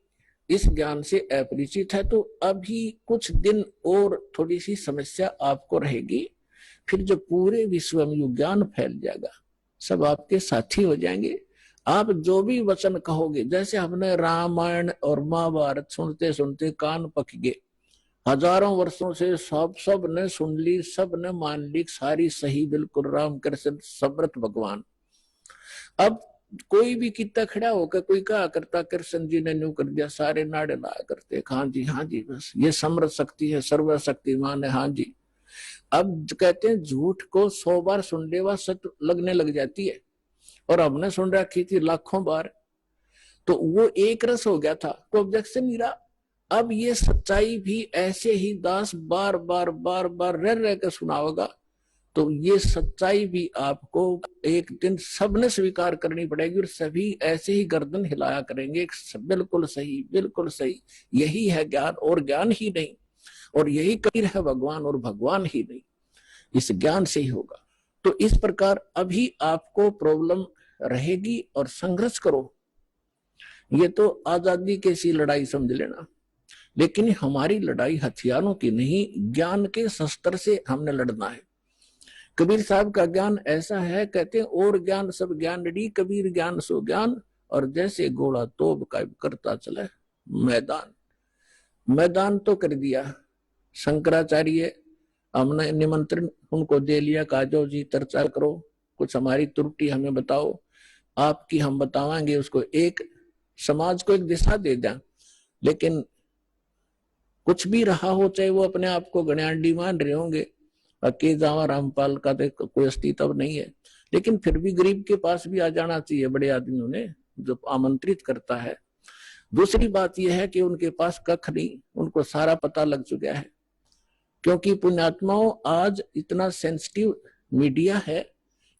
इस ज्ञान से अपरिचित है। तो अभी कुछ दिन और थोड़ी सी समस्या आपको रहेगी, फिर जो पूरे विश्व में ज्ञान फैल जाएगा, सब आपके साथी हो जाएंगे। आप जो भी वचन कहोगे, जैसे हमने रामायण और महाभारत सुनते सुनते कान पक गए, हजारों वर्षों से सब ने सुन ली, सब ने मान ली, सारी सही बिल्कुल राम कृष्ण समर्थ भगवान। अब कोई भी कितना खड़ा होकर कोई कहा करता कृष्ण जी ने न्यू कर दिया, सारे नाड़े लाया करते, हाँ जी बस ये समर्थ शक्ति है, सर्वशक्तिमान है, हाँ जी। अब कहते हैं झूठ को 100 बार सुन ले वह सत्य लगने लग जाती है, और हमने सुन रखी थी लाखों बार, तो वो एक रस हो गया था, तो ऑब्जेक्शन नहीं रहा। अब ये सच्चाई भी ऐसे ही दास बार बार रह कर सुनाओगा, तो ये सच्चाई भी आपको एक दिन सबने स्वीकार करनी पड़ेगी, और सभी ऐसे ही गर्दन हिलाया करेंगे, बिल्कुल सही, यही है ज्ञान, और ज्ञान ही नहीं, और यही कबीर है भगवान, और भगवान ही नहीं, इस ज्ञान से ही होगा। तो इस प्रकार अभी आपको प्रॉब्लम रहेगी, और संघर्ष करो, ये तो आजादी की सी लड़ाई समझ लेना। लेकिन हमारी लड़ाई हथियारों की नहीं, ज्ञान के शस्त्र से हमने लड़ना है। कबीर साहब का ज्ञान ऐसा है, कहते हैं और ज्ञान सब ज्ञानड़ी, कबीर ज्ञान सो ज्ञान, और जैसे घोड़ा तोप का करता चले मैदान। मैदान तो कर दिया शंकराचार्य, हमने निमंत्रण उनको दे लिया, कहा जो जी चर्चा करो, कुछ हमारी त्रुटि हमें बताओ, आपकी हम बतावांगे उसको, एक समाज को एक दिशा दे दें। लेकिन कुछ भी रहा हो, चाहे वो अपने आप को गण्याडी मान रहे होंगे, के जावा रामपाल का तो कोई अस्तित्व नहीं है, लेकिन फिर भी गरीब के पास भी आ जाना चाहिए बड़े आदमियों ने, जो आमंत्रित करता है। दूसरी बात यह है कि उनके पास कख नहीं, उनको सारा पता लग चुका है। क्योंकि पुण्यात्माओं, आज इतना सेंसिटिव मीडिया है,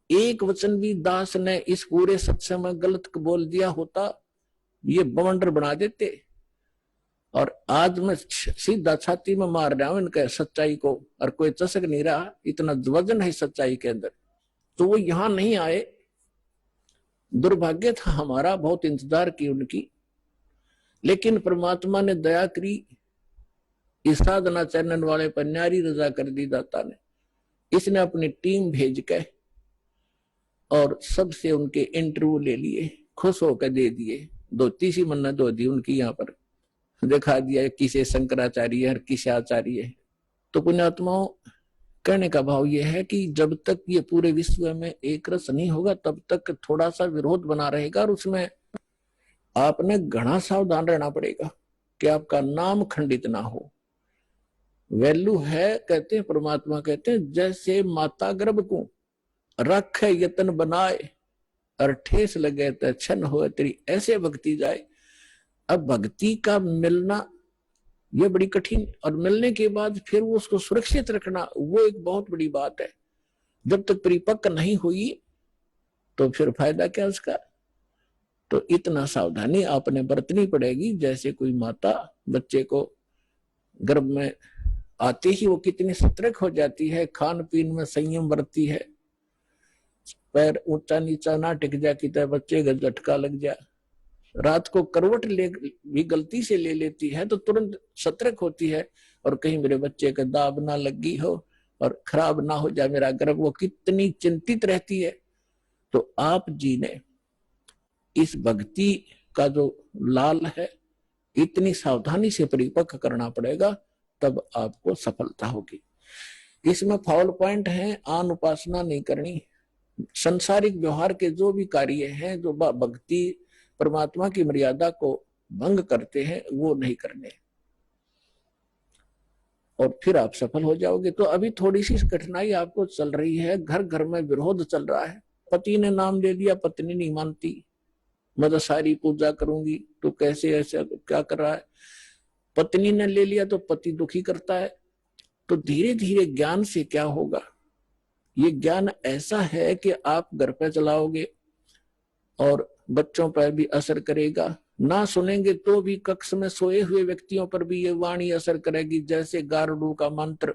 एक वचन भी दास ने इस पूरे सत्संग में गलत बोल दिया होता, ये बवंडर बना देते। और आज मैं सीधा छाती में मार रहा हूं इनके सच्चाई को, और कोई चसक नहीं रहा, इतना वजन है सच्चाई के अंदर। तो वो यहां नहीं आए, दुर्भाग्य था हमारा, बहुत इंतजार की उनकी। लेकिन परमात्मा ने दया करी, इस साधना चैनल वाले पर न्यारी रजा कर दी दाता ने। इसने अपनी टीम भेज के और सबसे उनके इंटरव्यू ले लिए, खुश होकर दे दिए। धोती सी मन्नत धो दी उनकी, यहाँ पर दिखा दिया किसे शंकराचार्य है, किसे आचार्य है। तो पुण्यात्माओं, कहने का भाव यह है कि जब तक ये पूरे विश्व में एक रस नहीं होगा, तब तक थोड़ा सा विरोध बना रहेगा, और उसमें आपने घना सावधान रहना पड़ेगा कि आपका नाम खंडित ना हो। वैल्यू है, कहते हैं परमात्मा, कहते हैं जैसे माता गर्भ को रखे यतन बनाए, और ठेस लगे तो छन हो तेरी, ऐसे भक्ति जाए। अब भक्ति का मिलना ये बड़ी कठिन, और मिलने के बाद फिर वो उसको सुरक्षित रखना, वो एक बहुत बड़ी बात है। जब तक परिपक्व नहीं हुई तो फिर फायदा क्या उसका। तो इतना सावधानी आपने बरतनी पड़ेगी। जैसे कोई माता बच्चे को गर्भ में आते ही वो कितनी सतर्क हो जाती है, खान पीन में संयम बरतती है, पैर ऊंचा नीचा ना टिक जा कि बच्चे का झटका लग जाए, रात को करवट ले भी गलती से ले लेती है तो तुरंत सतर्क होती है, और कहीं मेरे बच्चे का दाब ना लगी हो और खराब ना हो जाए मेरा गर्भ, वो कितनी चिंतित रहती है। तो आप जी ने इस भक्ति का जो लाल है, इतनी सावधानी से परिपक्व करना पड़ेगा, तब आपको सफलता होगी। इसमें फाउल पॉइंट है, आन उपासना नहीं करनी, संसारिक व्यवहार के जो भी कार्य हैं, जो भक्ति परमात्मा की मर्यादा को भंग करते हैं, वो नहीं करने, और फिर आप सफल हो जाओगे। तो अभी थोड़ी सी कठिनाई आपको चल रही है, घर घर में विरोध चल रहा है। पति ने नाम ले लिया, पत्नी नहीं मानती, मैं तो सारी पूजा करूंगी, तो कैसे ऐसा क्या कर रहा है। पत्नी ने ले लिया तो पति दुखी करता है। तो धीरे धीरे ज्ञान से क्या होगा, ये ज्ञान ऐसा है कि आप घर पे चलाओगे और बच्चों पर भी असर करेगा। ना सुनेंगे तो भी कक्ष में सोए हुए व्यक्तियों पर भी ये वाणी असर करेगी, जैसे गारुड़ का मंत्र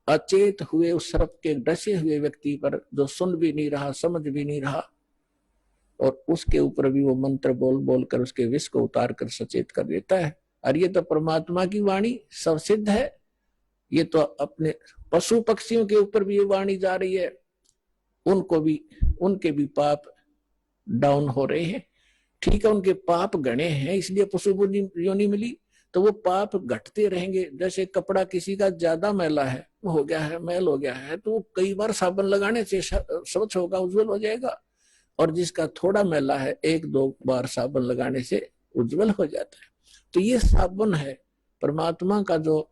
अचेत हुए उस सर्प के डसे हुए व्यक्ति पर, जो सुन भी नहीं रहा, समझ भी नहीं रहा, और उसके ऊपर भी वो मंत्र बोल बोल कर उसके विष को उतार कर सचेत कर देता है। और ये तो परमात्मा की वाणी सब सिद्ध है। ये तो अपने पशु पक्षियों के ऊपर भी ये वाणी जा रही है, उनको भी, उनके भी पाप डाउन हो रहे हैं। ठीक है, उनके पाप गणे हैं, इसलिए पशु योनि मिली, तो वो पाप घटते रहेंगे। जैसे कपड़ा किसी का ज्यादा मैला है, हो गया है, मैल हो गया है, तो वो कई बार साबुन लगाने से स्वच्छ होगा, उज्जवल हो जाएगा। और जिसका थोड़ा मैला है, एक दो बार साबुन लगाने से उज्जवल हो जाता है। तो ये साबुन है, परमात्मा का जो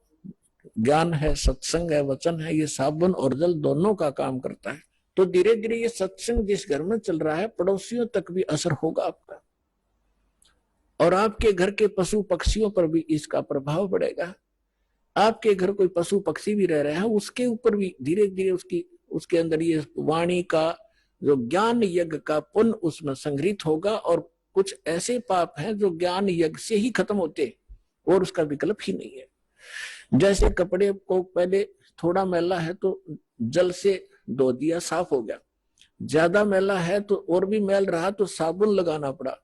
ज्ञान है, सत्संग है, वचन है, ये साबुन और जल दोनों का काम करता है। तो धीरे धीरे ये सत्संग जिस घर में चल रहा है, पड़ोसियों तक भी असर होगा आपका, और आपके घर के पशु पक्षियों पर भी इसका प्रभाव पड़ेगा। आपके घर कोई पशु पक्षी भी रह रहा है, उसके ऊपर भी धीरे धीरे उसके अंदर ये वाणी का जो ज्ञान यज्ञ का पुण्य उसमें संग्रहित होगा। और कुछ ऐसे पाप हैं जो ज्ञान यज्ञ से ही खत्म होते, और उसका विकल्प ही नहीं है। जैसे कपड़े को पहले थोड़ा मैला है तो जल से धो दिया, साफ हो गया, ज्यादा मैला है तो और भी मैल रहा तो साबुन लगाना पड़ा।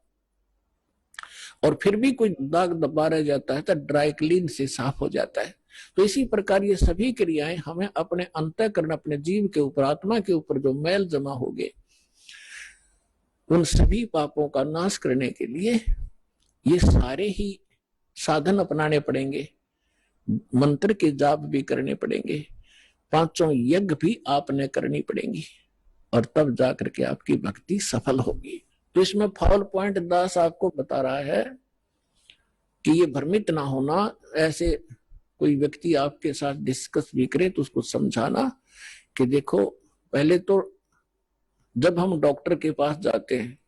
और फिर भी कोई दाग दबा रह जाता है तो ड्राई क्लीन से साफ हो जाता है। तो इसी प्रकार ये सभी क्रियाएं हमें अपने अंतःकरण, अपने जीव के ऊपर, आत्मा के ऊपर जो मैल जमा हो गए, उन सभी पापों का नाश करने के लिए ये सारे ही साधन अपनाने पड़ेंगे, मंत्र के जाप भी करने पड़ेंगे, पांचों यज्ञ भी आपने करनी पड़ेंगी, और तब जाकर के आपकी भक्ति सफल होगी। तो इसमें फॉल पॉइंट दास आपको बता रहा है कि ये भ्रमित ना होना, ऐसे कोई व्यक्ति आपके साथ डिस्कस भी करे तो उसको समझाना कि देखो, पहले तो जब हम डॉक्टर के पास जाते हैं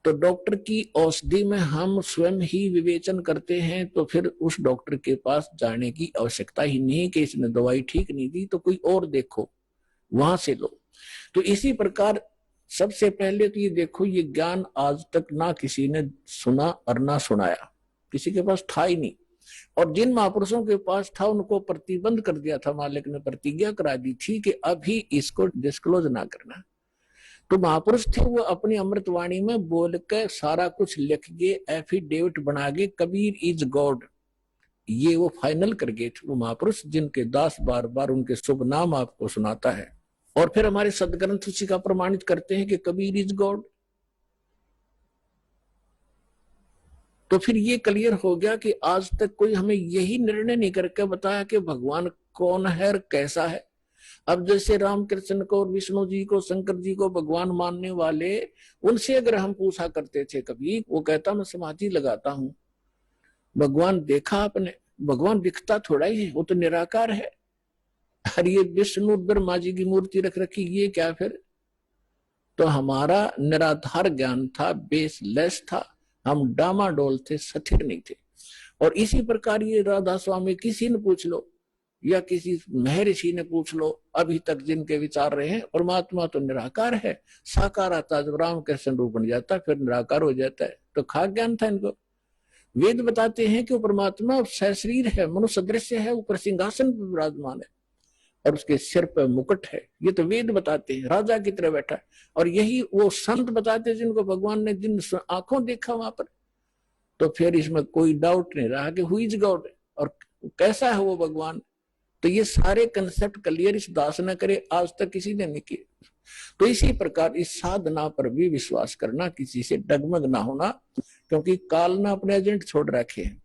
तो डॉक्टर की औषधि में हम स्वयं ही विवेचन करते हैं, तो फिर उस डॉक्टर के पास जाने की आवश्यकता ही नहीं कि इसने दवाई ठीक नहीं दी तो कोई और देखो, वहां से लो। तो इसी प्रकार सबसे पहले तो ये देखो, ये ज्ञान आज तक ना किसी ने सुना और ना सुनाया, किसी के पास था ही नहीं। और जिन महापुरुषों के पास था उनको प्रतिबंध कर दिया था, मालिक ने प्रतिज्ञा करा दी थी कि अभी इसको डिस्क्लोज ना करना। तो महापुरुष थे, वो अपनी अमृतवाणी में बोल के सारा कुछ लिख के एफिडेविट बना के कबीर इज गॉड, ये वो फाइनल कर गए थे वो महापुरुष, जिनके दास बार बार उनके शुभ नाम आपको सुनाता है। और फिर हमारे सदग्रंथ उसी का प्रमाणित करते हैं कि कबीर इज गॉड। तो फिर ये क्लियर हो गया कि आज तक कोई हमें यही निर्णय नहीं करके बताया कि भगवान कौन है और कैसा है। अब जैसे रामकृष्ण को और विष्णु जी को, शंकर जी को भगवान मानने वाले, उनसे अगर हम पूछा करते थे कभी, वो कहता मैं समाधि लगाता हूं, भगवान देखा आपने? भगवान दिखता थोड़ा ही है, वो तो निराकार है। और ये विष्णु ब्रह्मा जी की मूर्ति रख रखी, ये क्या फिर? तो हमारा निराधार ज्ञान था, बेसलेस था, हम डामाडोल थे, स्थिर नहीं थे। और इसी प्रकार ये राधा स्वामी किसी ने पूछ लो या किसी महर्षि ने पूछ लो, अभी तक जिनके विचार रहे हैं, परमात्मा तो निराकार है, साकार आता जब रामकृष्ण रूप बन जाता फिर निराकार हो जाता है। तो खाक ज्ञान था इनको। वेद बताते हैं कि वो परमात्मा सशरीर है, मनुष्य दृश्य है, ऊपर सिंहासन पर विराजमान है और उसके सिर पर मुकुट है। ये तो वेद बताते हैं, राजा की तरह बैठा है। और यही वो संत बताते हैं जिनको भगवान ने जिन आंखों देखा वहां पर। तो फिर इसमें कोई डाउट नहीं रहा कि हु इज गॉड और कैसा है वो भगवान। तो ये सारे कंसेप्ट क्लियर इस दास ने करे, आज तक किसी ने नहीं किए। तो इसी प्रकार इस साधना पर भी विश्वास करना, किसी से डगमग ना होना, क्योंकि काल ने अपने एजेंट छोड़ रखे हैं,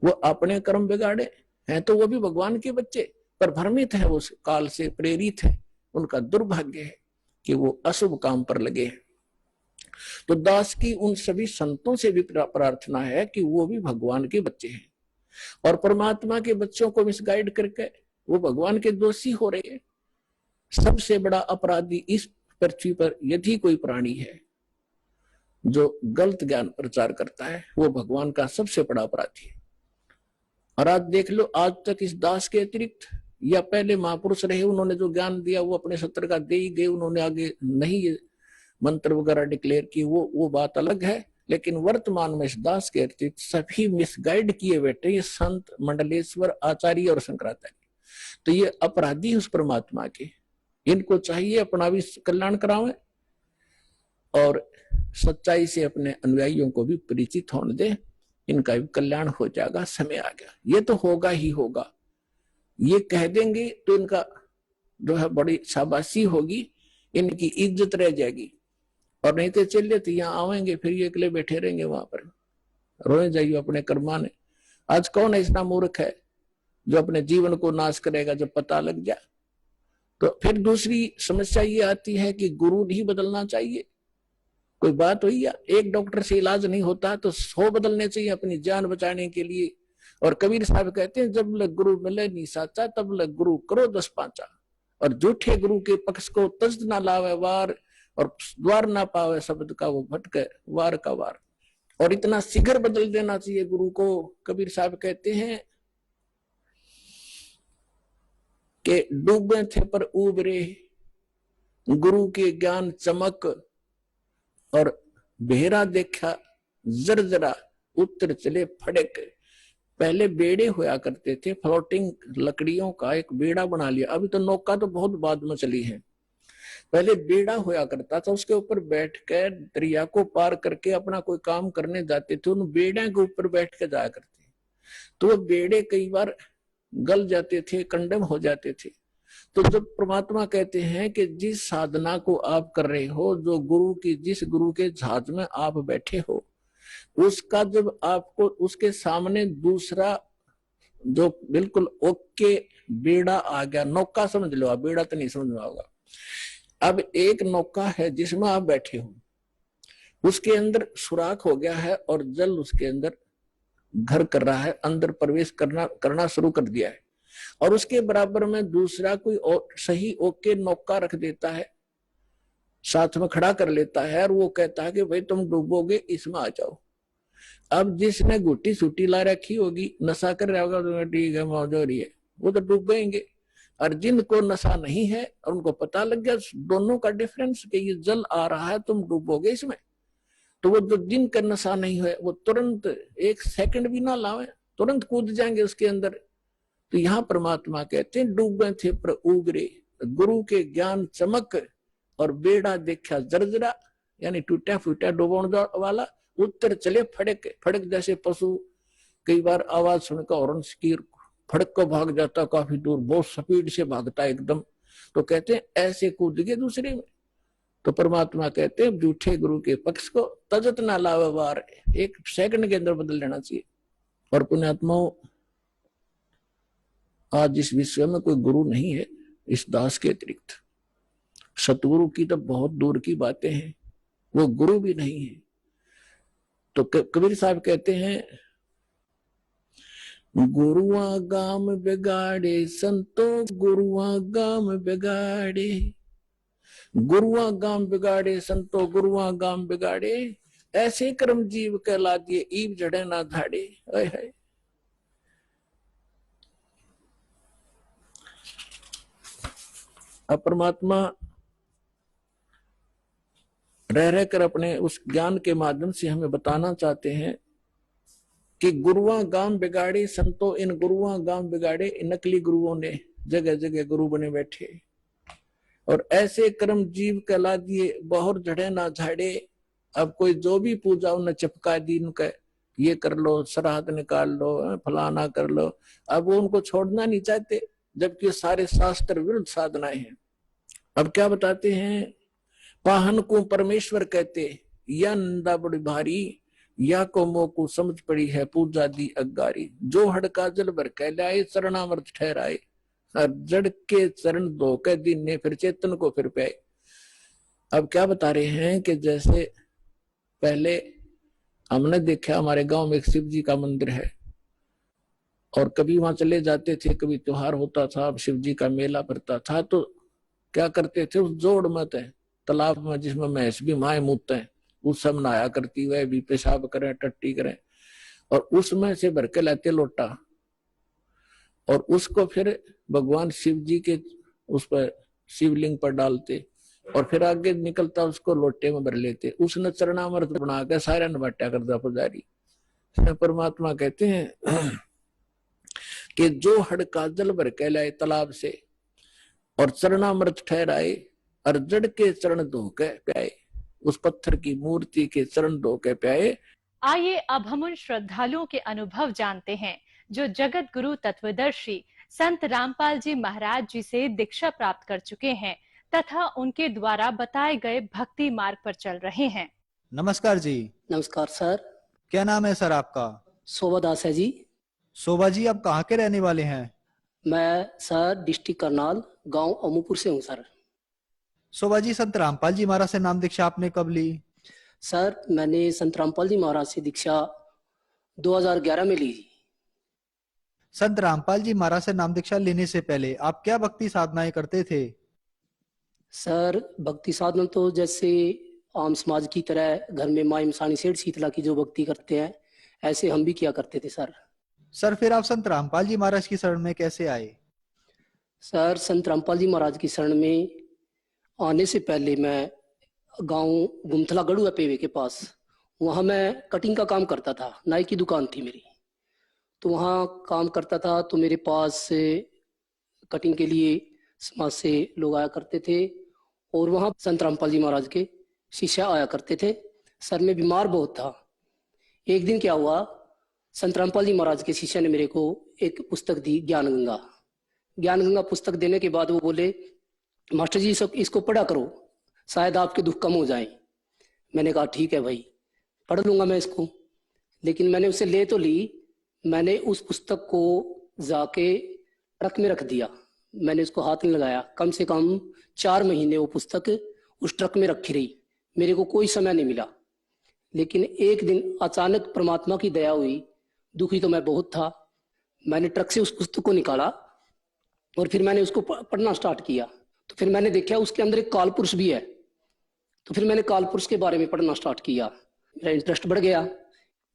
वो अपने कर्म बिगाड़े हैं तो वो भी भगवान के बच्चे, पर भ्रमित है, वो काल से प्रेरित है। उनका दुर्भाग्य है कि वो अशुभ काम पर लगे हैं। तो दास की उन सभी संतों से भी प्रार्थना है कि वो भी भगवान के बच्चे हैं और परमात्मा के बच्चों को मिसगाइड करके वो भगवान के दोषी हो रहे हैं। सबसे बड़ा अपराधी इस पृथ्वी पर यदि कोई प्राणी है जो गलत ज्ञान प्रचार करता है, वो भगवान का सबसे बड़ा अपराधी है। और आज देख लो, आज तक इस दास के अतिरिक्त या पहले महापुरुष रहे, उन्होंने जो ज्ञान दिया वो अपने सत्र का दे ही गए, उन्होंने आगे नहीं ये मंत्र वगैरह डिक्लेयर की, वो बात अलग है। लेकिन वर्तमान में इस दास के अतिरिक्त सभी मिसगाइड किए बैठे ये संत, मंडलेश्वर, आचार्य और शंकराचार्य। तो ये अपराधी उस परमात्मा के, इनको चाहिए अपना भी कल्याण करावें और सच्चाई से अपने अनुयायियों को भी परिचित होने दे, इनका भी कल्याण हो जाएगा। समय आ गया, ये तो होगा ही होगा। ये कह देंगे तो इनका जो है बड़ी शाबाशी होगी, इनकी इज्जत रह जाएगी। और नहीं तो चलिए तो यहाँ आवेंगे, फिर ये अकेले बैठे रहेंगे वहां पर, रोए जाइए अपने कर्माने। आज कौन ऐसा मूर्ख है जो अपने जीवन को नाश करेगा जब पता लग जाए? तो फिर दूसरी समस्या ये आती है कि गुरु नहीं बदलना चाहिए। कोई बात हुई या एक डॉक्टर से इलाज नहीं होता तो 100 बदलने चाहिए अपनी जान बचाने के लिए। और कबीर साहब कहते हैं, जब लग गुरु मिले नी साचा, तब लग गुरु करो 10 पांचा। और झूठे गुरु के पक्ष को तज ना लावे वार, और द्वार ना पावे शब्द का वो भटके वार का वार। और इतना शीघ्र बदल देना चाहिए गुरु को। कबीर साहब कहते हैं कि डूबे थे पर उबरे, गुरु के ज्ञान चमक, और बेहरा देखा जरजरा, उत्तर चले फड़क। पहले बेड़े हुआ करते थे, फ्लोटिंग लकड़ियों का एक बेड़ा बना लिया। अभी तो नौका तो बहुत बाद में चली है। पहले बेड़ा होया करता था, उसके ऊपर बैठ कर दरिया को पार करके अपना कोई काम करने जाते थे, उन बेड़े के ऊपर बैठ के जाया करते। तो वो बेड़े कई बार गल जाते थे, कंडम हो जाते थे। तो जब परमात्मा कहते हैं कि जिस साधना को आप कर रहे हो, जो गुरु की, जिस गुरु के जहाज में आप बैठे हो, उसका जब आपको उसके सामने दूसरा जो बिल्कुल ओके बेड़ा आ गया, नौका समझ लो आप, बेड़ा तो नहीं समझ में होगा। अब एक नौका है जिसमें आप बैठे हो, उसके अंदर सुराख हो गया है और जल उसके अंदर घर कर रहा है, अंदर प्रवेश करना शुरू कर दिया है, और उसके बराबर में दूसरा कोई सही ओके नौका रख देता है, साथ में खड़ा कर लेता है, और वो कहता है कि भाई तुम डूबोगे, इसमें आ जाओ। अब जिसने गुट्टी सूटी ला रखी होगी, नशा कर रहा होगा, तो ठीक है मौज हो रही है, वो तो डूबेंगे। और जिनको नशा नहीं है और उनको पता लग गया दोनों का डिफरेंस कि ये जल आ रहा है, तुम डूबोगे इसमें, तो वो जो जिनका नशा नहीं है वो तुरंत एक सेकंड भी ना लावे, तुरंत कूद जाएंगे उसके अंदर। तो यहाँ परमात्मा कहते हैं डूबे थे पर उगरे, गुरु के ज्ञान चमक और बेड़ा देखा जर्जरा, यानी टूटा फूटा डूबोण वाला, उत्तर चले फड़क फड़क जैसे पशु कई बार आवाज सुनकर हॉर्न की फड़क को भाग जाता, काफी दूर बहुत स्पीड से भागता है एकदम। तो कहते हैं ऐसे कूद गए दूसरे में। तो परमात्मा कहते हैं झूठे गुरु के पक्ष को तजत ना लावे वार, एक सेकंड के अंदर बदल लेना चाहिए। और पुण्यात्माओं, आज इस विश्व में कोई गुरु नहीं है इस दास के अतिरिक्त। सतगुरु की तो बहुत दूर की बातें हैं, वो गुरु भी नहीं है। तो कबीर साहब कहते हैं गुरुआ गाम बिगाड़े संतो, गुरुआ गाम बिगाड़े, गुरुआ गाम बिगाड़े संतो, गुरुआ गाम बिगाड़े, ऐसे कर्म जीव कहला दिए ईब जड़े ना धाड़े। है अब परमात्मा रह रहकर अपने उस ज्ञान के माध्यम से हमें बताना चाहते हैं कि गुरुआ गाम बिगाड़े संतो, इन गुरुआ गाम बिगाड़े, इन नकली गुरुओं ने जगह जगह गुरु बने बैठे, और ऐसे कर्म जीव कहला दिए बहुर झड़े ना झाड़े। अब कोई जो भी पूजा उन्हें चिपका दी, उनका ये कर लो, श्राद्ध निकाल लो, फलाना कर लो, अब वो उनको छोड़ना नहीं चाहते, जबकि सारे शास्त्र विरुद्ध साधनाएं हैं। अब क्या बताते हैं, पाहन को परमेश्वर कहते, या नंदा बड़ी भारी, या को मोकू समझ पड़ी है पूजा दी अगारी, जो हड़का जल भर कह लाए शरणामृत ठहराए, जड़ के चरण धो के दिन ने फिर चेतन को फिर पे। अब क्या बता रहे हैं कि जैसे पहले हमने देखा हमारे गांव में एक शिव जी का मंदिर है, और कभी वहां चले जाते थे, कभी त्योहार होता था, शिव जी का मेला भरता था, तो क्या करते थे, उस जोड़ मत है तालाब में जिसमें भैंस भी माए मूतते हैं, उस सब नहाया करती, वह भी पेशाब करें टट्टी करें, और उसमें से भर के लाते लोटा, और उसको फिर भगवान शिव जी के उस पर शिवलिंग पर डालते, और फिर आगे निकलता उसको लोटे में भर लेते, उसने चरणामृत बना के सारा नबाट्या करता पुजारी। परमात्मा कहते हैं कि जो हड़का जल भर के लाए तालाब से और चरणामृत ठहराए, और जड़ के चरण धो के प्याए, उस पत्थर की मूर्ति के चरण धो के प्याए। आइए अब हम उन श्रद्धालुओं के अनुभव जानते हैं जो जगत गुरु तत्वदर्शी संत रामपाल जी महाराज जी से दीक्षा प्राप्त कर चुके हैं तथा उनके द्वारा बताए गए भक्ति मार्ग पर चल रहे हैं। नमस्कार जी। नमस्कार सर। क्या नाम है सर आपका? शोभा दास है जी। शोभा जी, आप कहाँ के रहने वाले हैं? मैं सर डिस्ट्रिक्ट करनाल, गांव अमूपुर से हूँ सर। शोभा जी, संत रामपाल जी महाराज से नाम दीक्षा आपने कब ली? सर मैंने संत रामपाल जी महाराज से दीक्षा 2011 में ली। संत रामपाल जी महाराज से नाम दीक्षा लेने से पहले आप क्या भक्ति साधनाएं करते थे? सर भक्ति साधना तो जैसे आम समाज की तरह घर में माई मसानी सेठ शीतला की जो भक्ति करते हैं, ऐसे हम भी किया करते थे सर। सर फिर आप संत रामपाल जी महाराज की शरण में कैसे आए? सर संत रामपाल जी महाराज की शरण में आने से पहले मैं गांव गुमथला गढ़ुआ पेवे के पास, वहां मैं कटिंग का काम करता था, नाई की दुकान थी मेरी, तो वहां काम करता था। तो मेरे पास कटिंग के लिए समाज से लोग आया करते थे, और वहाँ संत रामपाल जी महाराज के शिष्य आया करते थे। सर में बीमार बहुत था। एक दिन क्या हुआ, संत रामपाल जी महाराज के शिष्य ने मेरे को एक पुस्तक दी, ज्ञान गंगा। ज्ञान गंगा पुस्तक देने के बाद वो बोले, मास्टर जी सब इसको पढ़ा करो, शायद आपके दुख कम हो जाए। मैंने कहा ठीक है भाई, पढ़ लूंगा मैं इसको। लेकिन मैंने उसे ले तो ली, मैंने उस पुस्तक को जाके ट्रक में रख दिया। मैंने उसको हाथ नहीं लगाया। कम से कम 4 महीने वो पुस्तक उस ट्रक में रखी रही, मेरे को कोई समय नहीं मिला। लेकिन एक दिन अचानक परमात्मा की दया हुई। दुखी तो मैं बहुत था। मैंने ट्रक से उस पुस्तक को निकाला और फिर मैंने उसको पढ़ना स्टार्ट किया। तो फिर मैंने देखा उसके अंदर एक काल पुरुष भी है। तो फिर मैंने काल पुरुष के बारे में पढ़ना स्टार्ट किया। मेरा इंटरेस्ट बढ़ गया।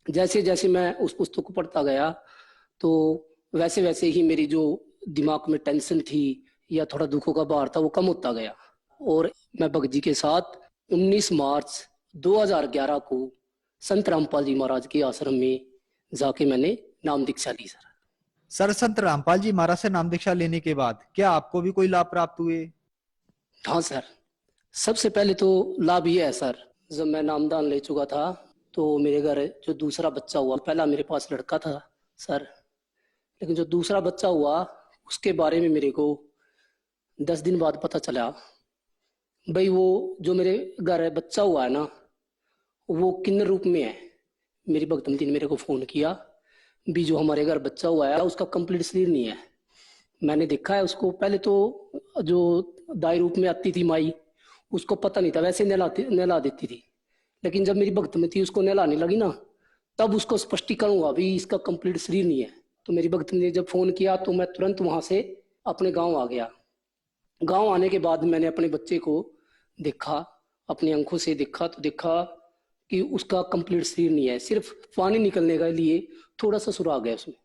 जैसे जैसे मैं उस पुस्तक को पढ़ता गया तो वैसे वैसे ही मेरी जो दिमाग में टेंशन थी या थोड़ा दुखों का भार था वो कम होता गया। और मैं भगत जी के साथ 19 मार्च 2011 को संत रामपाल जी महाराज के आश्रम में जाके मैंने नाम दीक्षा ली। सर, संत रामपाल जी महाराज से नाम दीक्षा लेने के बाद क्या आपको भी कोई लाभ प्राप्त हुए? हाँ सर, सबसे पहले तो लाभ ये है सर, जब मैं नामदान ले चुका था तो मेरे घर जो दूसरा बच्चा हुआ, पहला मेरे पास लड़का था सर, लेकिन जो दूसरा बच्चा हुआ उसके बारे में मेरे को 10 दिन बाद पता चला। भाई वो जो मेरे घर बच्चा हुआ है ना, वो किन्नर रूप में है। मेरी भगतमती ने मेरे को फोन किया भी जो हमारे घर बच्चा हुआ है उसका कंप्लीट शरीर नहीं है। मैंने देखा है उसको। पहले तो जो दाई रूप में आती थी माई, उसको पता नहीं था, वैसे नहला देती थी। लेकिन जब मेरी भगतमती उसको नहलाने लगी ना, तब उसको स्पष्टीकरण हुआ भी इसका कंप्लीट शरीर नहीं है। तो मेरी भगतमती ने जब फोन किया तो मैं तुरंत वहां से अपने गाँव आ गया। गाँव आने के बाद मैंने अपने बच्चे को देखा, अपनी आंखों से देखा तो देखा कि उसका कंप्लीट शरीर नहीं है, सिर्फ पानी निकलने के लिए थोड़ा सा सुराग है उसमें।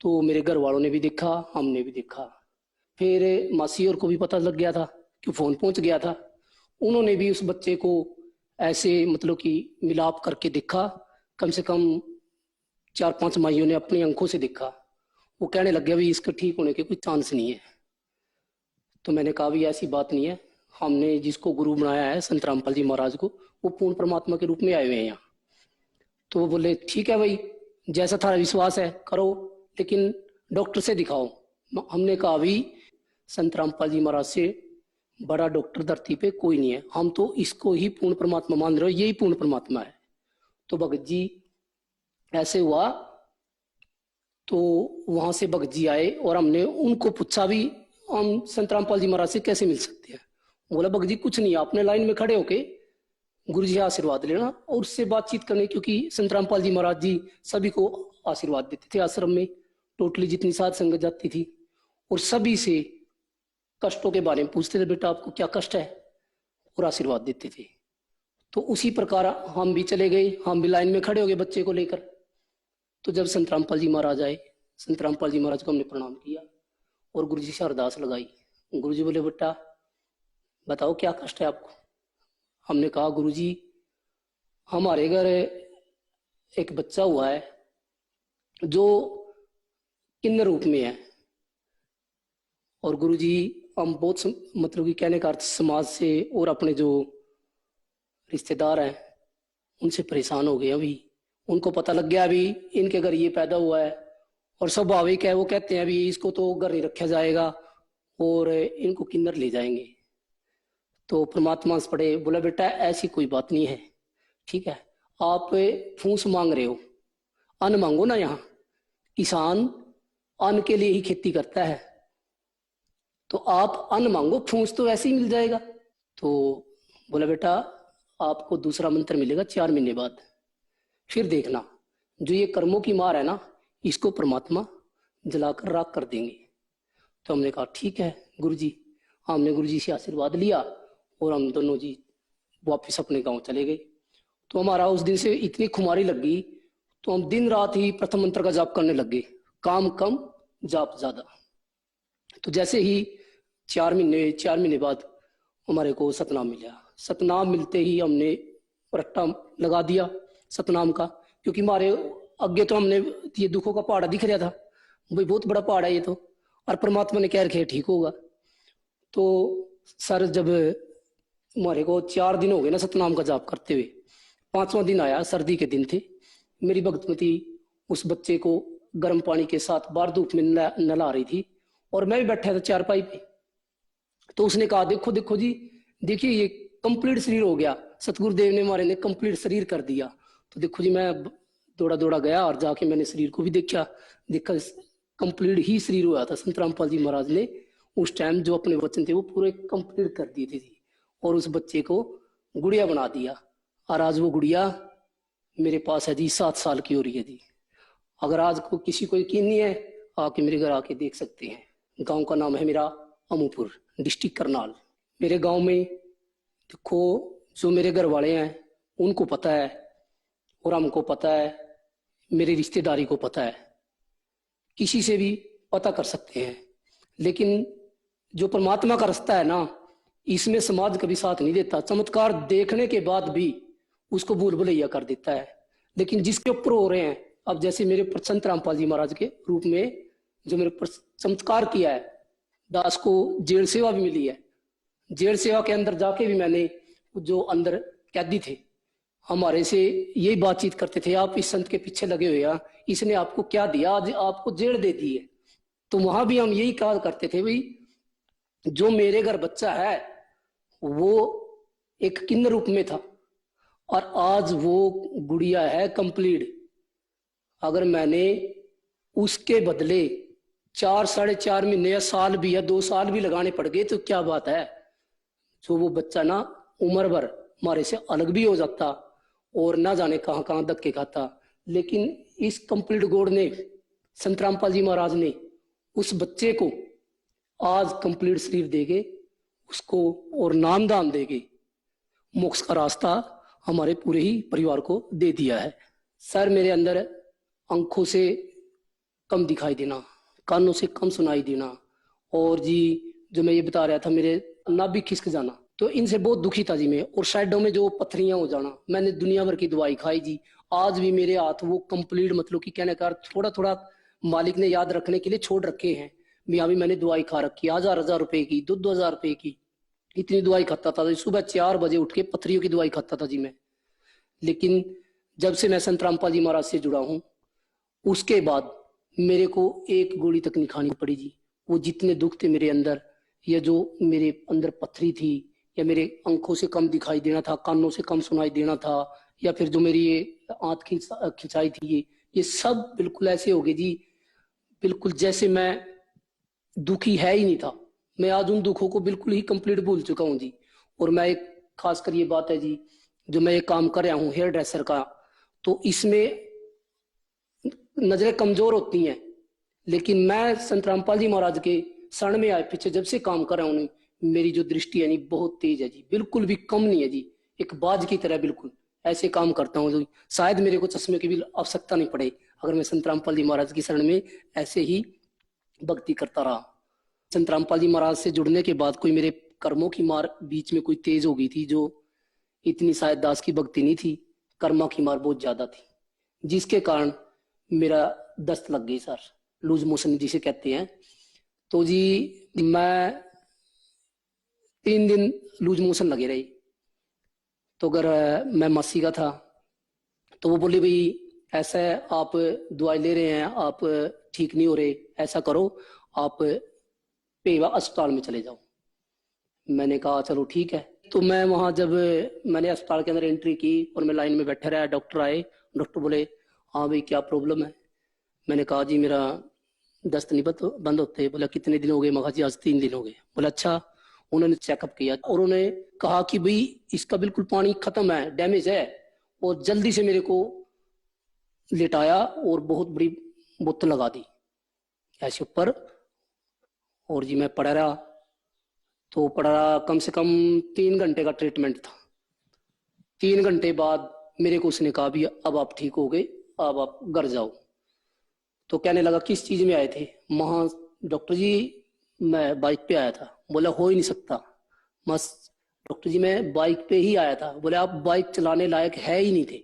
तो मेरे घर वालों ने भी देखा, हमने भी देखा। फिर मासी और को भी पता लग गया था कि फोन पहुंच गया था। उन्होंने भी उस बच्चे को ऐसे मतलब कि मिलाप करके देखा। कम से कम 4-5 माइयों ने अपनी आंखों से देखा। वो कहने लग गया भी इसका ठीक होने के कोई चांस नहीं है। तो मैंने कहा भी ऐसी बात नहीं है, हमने जिसको गुरु बनाया है संत रामपाल जी महाराज को, वो पूर्ण परमात्मा के रूप में आए हुए हैं यहाँ। तो वो बोले ठीक है भाई, जैसा थारा विश्वास है करो, लेकिन डॉक्टर से दिखाओ। हमने कहा भी संत रामपाल जी महाराज से बड़ा डॉक्टर धरती पे कोई नहीं है, हम तो इसको ही पूर्ण परमात्मा मान रहे हो, यही पूर्ण परमात्मा है। तो भगत जी ऐसे हुआ। तो वहां से भगत जी आए और हमने उनको पूछा भी हम संत रामपाल जी महाराज से कैसे मिल सकते हैं। बोला भगत जी कुछ नहीं, आपने लाइन में खड़े होके गुरु जी आशीर्वाद लेना और उससे बातचीत करनी, क्योंकि संत रामपाल जी महाराज जी सभी को आशीर्वाद देते थे। आश्रम में टोटली जितनी साध संगत जाती थी और सभी से कष्टों के बारे में पूछते थे, बेटा आपको क्या कष्ट है, और आशीर्वाद देते थे। तो उसी प्रकार हम भी चले गए, हम भी लाइन में खड़े हो गए बच्चे को लेकर। तो जब संत रामपाल जी महाराज आए, संत रामपाल जी महाराज को हमने प्रणाम किया और गुरु जी से अरदास लगाई। गुरु जी बोले बेटा बताओ क्या कष्ट है आपको। हमने कहा गुरु जी हमारे घर एक बच्चा हुआ है जो किन्नर रूप में है, और गुरु जी हम बहुत मतलब कि कहने का अर्थ समाज से और अपने जो रिश्तेदार हैं उनसे परेशान हो गए। अभी उनको पता लग गया अभी इनके घर ये पैदा हुआ है, और स्वाभाविक है वो कहते हैं अभी इसको तो घर नहीं रखा जाएगा और इनको किन्नर ले जाएंगे। तो परमात्मा से पड़े, बोला बेटा ऐसी कोई बात नहीं है, ठीक है आप फूस मांग रहे हो, अन्न मांगो ना। यहाँ किसान अन्न के लिए ही खेती करता है, तो आप अन्न मांगो, फूस तो ऐसे ही मिल जाएगा। तो बोला बेटा आपको दूसरा मंत्र मिलेगा 4 महीने बाद, फिर देखना जो ये कर्मों की मार है ना इसको परमात्मा जलाकर राख कर देंगे। तो हमने कहा ठीक है गुरु जी। हमने गुरु जी से आशीर्वाद लिया और हम दोनों जी वापस अपने गांव चले गए। तो हमारा उस दिन से इतनी खुमारी लग गई, तो हम दिन रात ही प्रथम मंत्र का जाप करने लग गए, काम कम जाप ज्यादा। तो जैसे ही 4 महीने बाद हमारे को सतनाम मिला। सतनाम मिलते ही हमने रट्टा लगा दिया सतनाम का, क्योंकि हमारे आगे तो हमने ये दुखों का पहाड़ दिख रहा था, भाई बहुत बड़ा पहाड़ है ये तो, और परमात्मा ने कह रखे ठीक होगा। तो सर जब हमारे को 4 दिन हो गए ना सतनाम का जाप करते हुए, 5वां दिन आया, सर्दी के दिन थे, मेरी भक्तमती उस बच्चे को गर्म पानी के साथ बाहर धूप में नला रही थी और मैं भी बैठा था चारपाई पे। तो उसने कहा देखो देखो जी, देखिए ये कंप्लीट शरीर हो गया, सतगुरुदेव ने हमारे ने कंप्लीट शरीर कर दिया। तो देखो जी, मैं दौड़ा दौड़ा गया और जाके मैंने शरीर को भी देखा कंप्लीट ही शरीर हुआ था। संत रामपाल जी महाराज ने उस टाइम जो अपने वचन थे वो पूरे कंप्लीट कर दिए थे जी, और उस बच्चे को गुड़िया बना दिया। और आज वो गुड़िया मेरे पास है जी, 7 साल की हो रही है जी। अगर आज को किसी को यकीन नहीं है, आके मेरे घर आके देख सकते हैं। गांव का नाम है मेरा अमूपुर, डिस्ट्रिक्ट करनाल। मेरे गांव में देखो, जो मेरे घर वाले हैं उनको पता है और हमको पता है, मेरी रिश्तेदारी को पता है, किसी से भी पता कर सकते हैं। लेकिन जो परमात्मा का रास्ता है ना, इसमें समाज कभी साथ नहीं देता। चमत्कार देखने के बाद भी उसको भूल भुलैया कर देता है। लेकिन जिसके ऊपर हो रहे हैं, अब जैसे मेरे संत रामपाल जी महाराज के रूप में जो मेरे ऊपर चमत्कार किया है, दास को जेल सेवा भी मिली है। जेल सेवा के अंदर जाके भी मैंने, जो अंदर कैदी थे हमारे से यही बातचीत करते थे, आप इस संत के पीछे लगे हुए हैं, इसने आपको क्या दिया, आज आपको जेल दे दी है। तो वहां भी हम यही कहा करते थे, भाई जो मेरे घर बच्चा है वो एक किन्नर रूप में था और आज वो गुड़िया है कंप्लीट। अगर मैंने उसके बदले 4 साढ़े 4 महीने या साल भी या 2 साल भी लगाने पड़ गए तो क्या बात है। जो वो बच्चा ना उम्र भर हमारे से अलग भी हो जाता और ना जाने कहां कहां धक्के खाता, लेकिन इस कंप्लीट गॉड ने, संत रामपाल जी महाराज ने उस बच्चे को आज कंप्लीट शरीर देगे उसको और नाम दान देगे, मोक्ष का रास्ता हमारे पूरे ही परिवार को दे दिया है। सर मेरे अंदर आंखों से कम दिखाई देना, कानों से कम सुनाई देना, और जी जो मैं ये बता रहा था मेरे नाभि खिसक जाना, तो इनसे बहुत दुखी था जी मैं। और साइडों में जो पत्थरियां हो जाना, मैंने दुनिया भर की दवाई खाई जी, आज भी मेरे हाथ वो कंप्लीट, मतलब कि कहने का थोड़ा थोड़ा मालिक ने याद रखने के लिए छोड़ रखे हैं। मियाँ भी मैंने दवाई खा रखी, 1000 रुपए की, 2000 रुपए की, इतनी दवाई खाता था। सुबह 4 बजे उठ के पत्थरियों की दवाई खाता था जी मैं। लेकिन जब से मैं संत रामपाल जी महाराज से जुड़ा हूं, उसके बाद मेरे को एक गोली तक नहीं खानी पड़ी जी। वो जितने दुख थे मेरे अंदर, या जो मेरे अंदर पत्थरी थी, या मेरे आंखों से कम दिखाई देना था, कानों से कम सुनाई देना था, या फिर जो मेरी ये आंख खिंचाई थी, ये सब बिल्कुल ऐसे हो गए जी, बिल्कुल जैसे मैं दुखी है ही नहीं था। मैं आज उन दुखों को बिल्कुल ही कंप्लीट भूल चुका हूं जी। और मैं एक खासकर ये बात है जी, जो मैं ये काम कर रहा हूँ हेयर ड्रेसर का, तो इसमें नजरें कमजोर होती हैं, लेकिन मैं संत रामपाल जी महाराज के शरण में आए पीछे जब से काम कर रहा हूँ, मेरी जो दृष्टि है नहीं बहुत तेज है जी, बिल्कुल भी कम नहीं है जी, एक बाज की तरह बिल्कुल ऐसे काम करता हूँ। शायद मेरे को चश्मे की भी आवश्यकता नहीं पड़े अगर मैं संत रामपाल जी महाराज की शरण में ऐसे ही भक्ति करता रहा। संत रामपाल जी महाराज से जुड़ने के बाद कोई मेरे कर्मों की मार बीच में कोई तेज हो गई थी, जो इतनी शायद दास की भक्ति नहीं थी, कर्मा की मार बहुत ज्यादा थी, जिसके कारण मेरा दस्त लग गई सर, लूज मोशन जिसे कहते हैं। तो जी मैं 3 दिन लूज मोशन लगे रही। तो अगर मैं मासी का था तो वो बोले भाई ऐसा है, आप दवाई ले रहे हैं, आप ठीक नहीं हो रहे, ऐसा करो आप पेवा अस्पताल में चले जाओ। मैंने कहा चलो ठीक है। तो मैं वहां जब मैंने अस्पताल के अंदर एंट्री की और मैं लाइन में बैठा रहा, डॉक्टर आए, डॉक्टर बोले हाँ भाई क्या प्रॉब्लम है। मैंने कहा जी मेरा दस्त नहीं बंद होते। बोला कितने दिन हो गए। मैं जी आज 3 दिन हो गए। बोला अच्छा। उन्होंने चेकअप किया और उन्होंने कहा कि भाई इसका बिल्कुल पानी खत्म है, डैमेज है, और जल्दी से मेरे को लेटाया और बहुत बड़ी बोतल लगा दी ऐसे ऊपर, और जी मैं पड़ा रहा। तो पड़ा रहा, कम से कम 3 घंटे का ट्रीटमेंट था। 3 घंटे बाद मेरे को उसने कहा भी अब आप ठीक हो गए, अब आप घर जाओ। तो कहने लगा किस चीज में आए थे। वहां डॉक्टर जी मैं बाइक पे आया था। बोला हो ही नहीं सकता। बस डॉक्टर जी मैं बाइक पे ही आया था। बोले आप बाइक चलाने लायक है ही नहीं थे।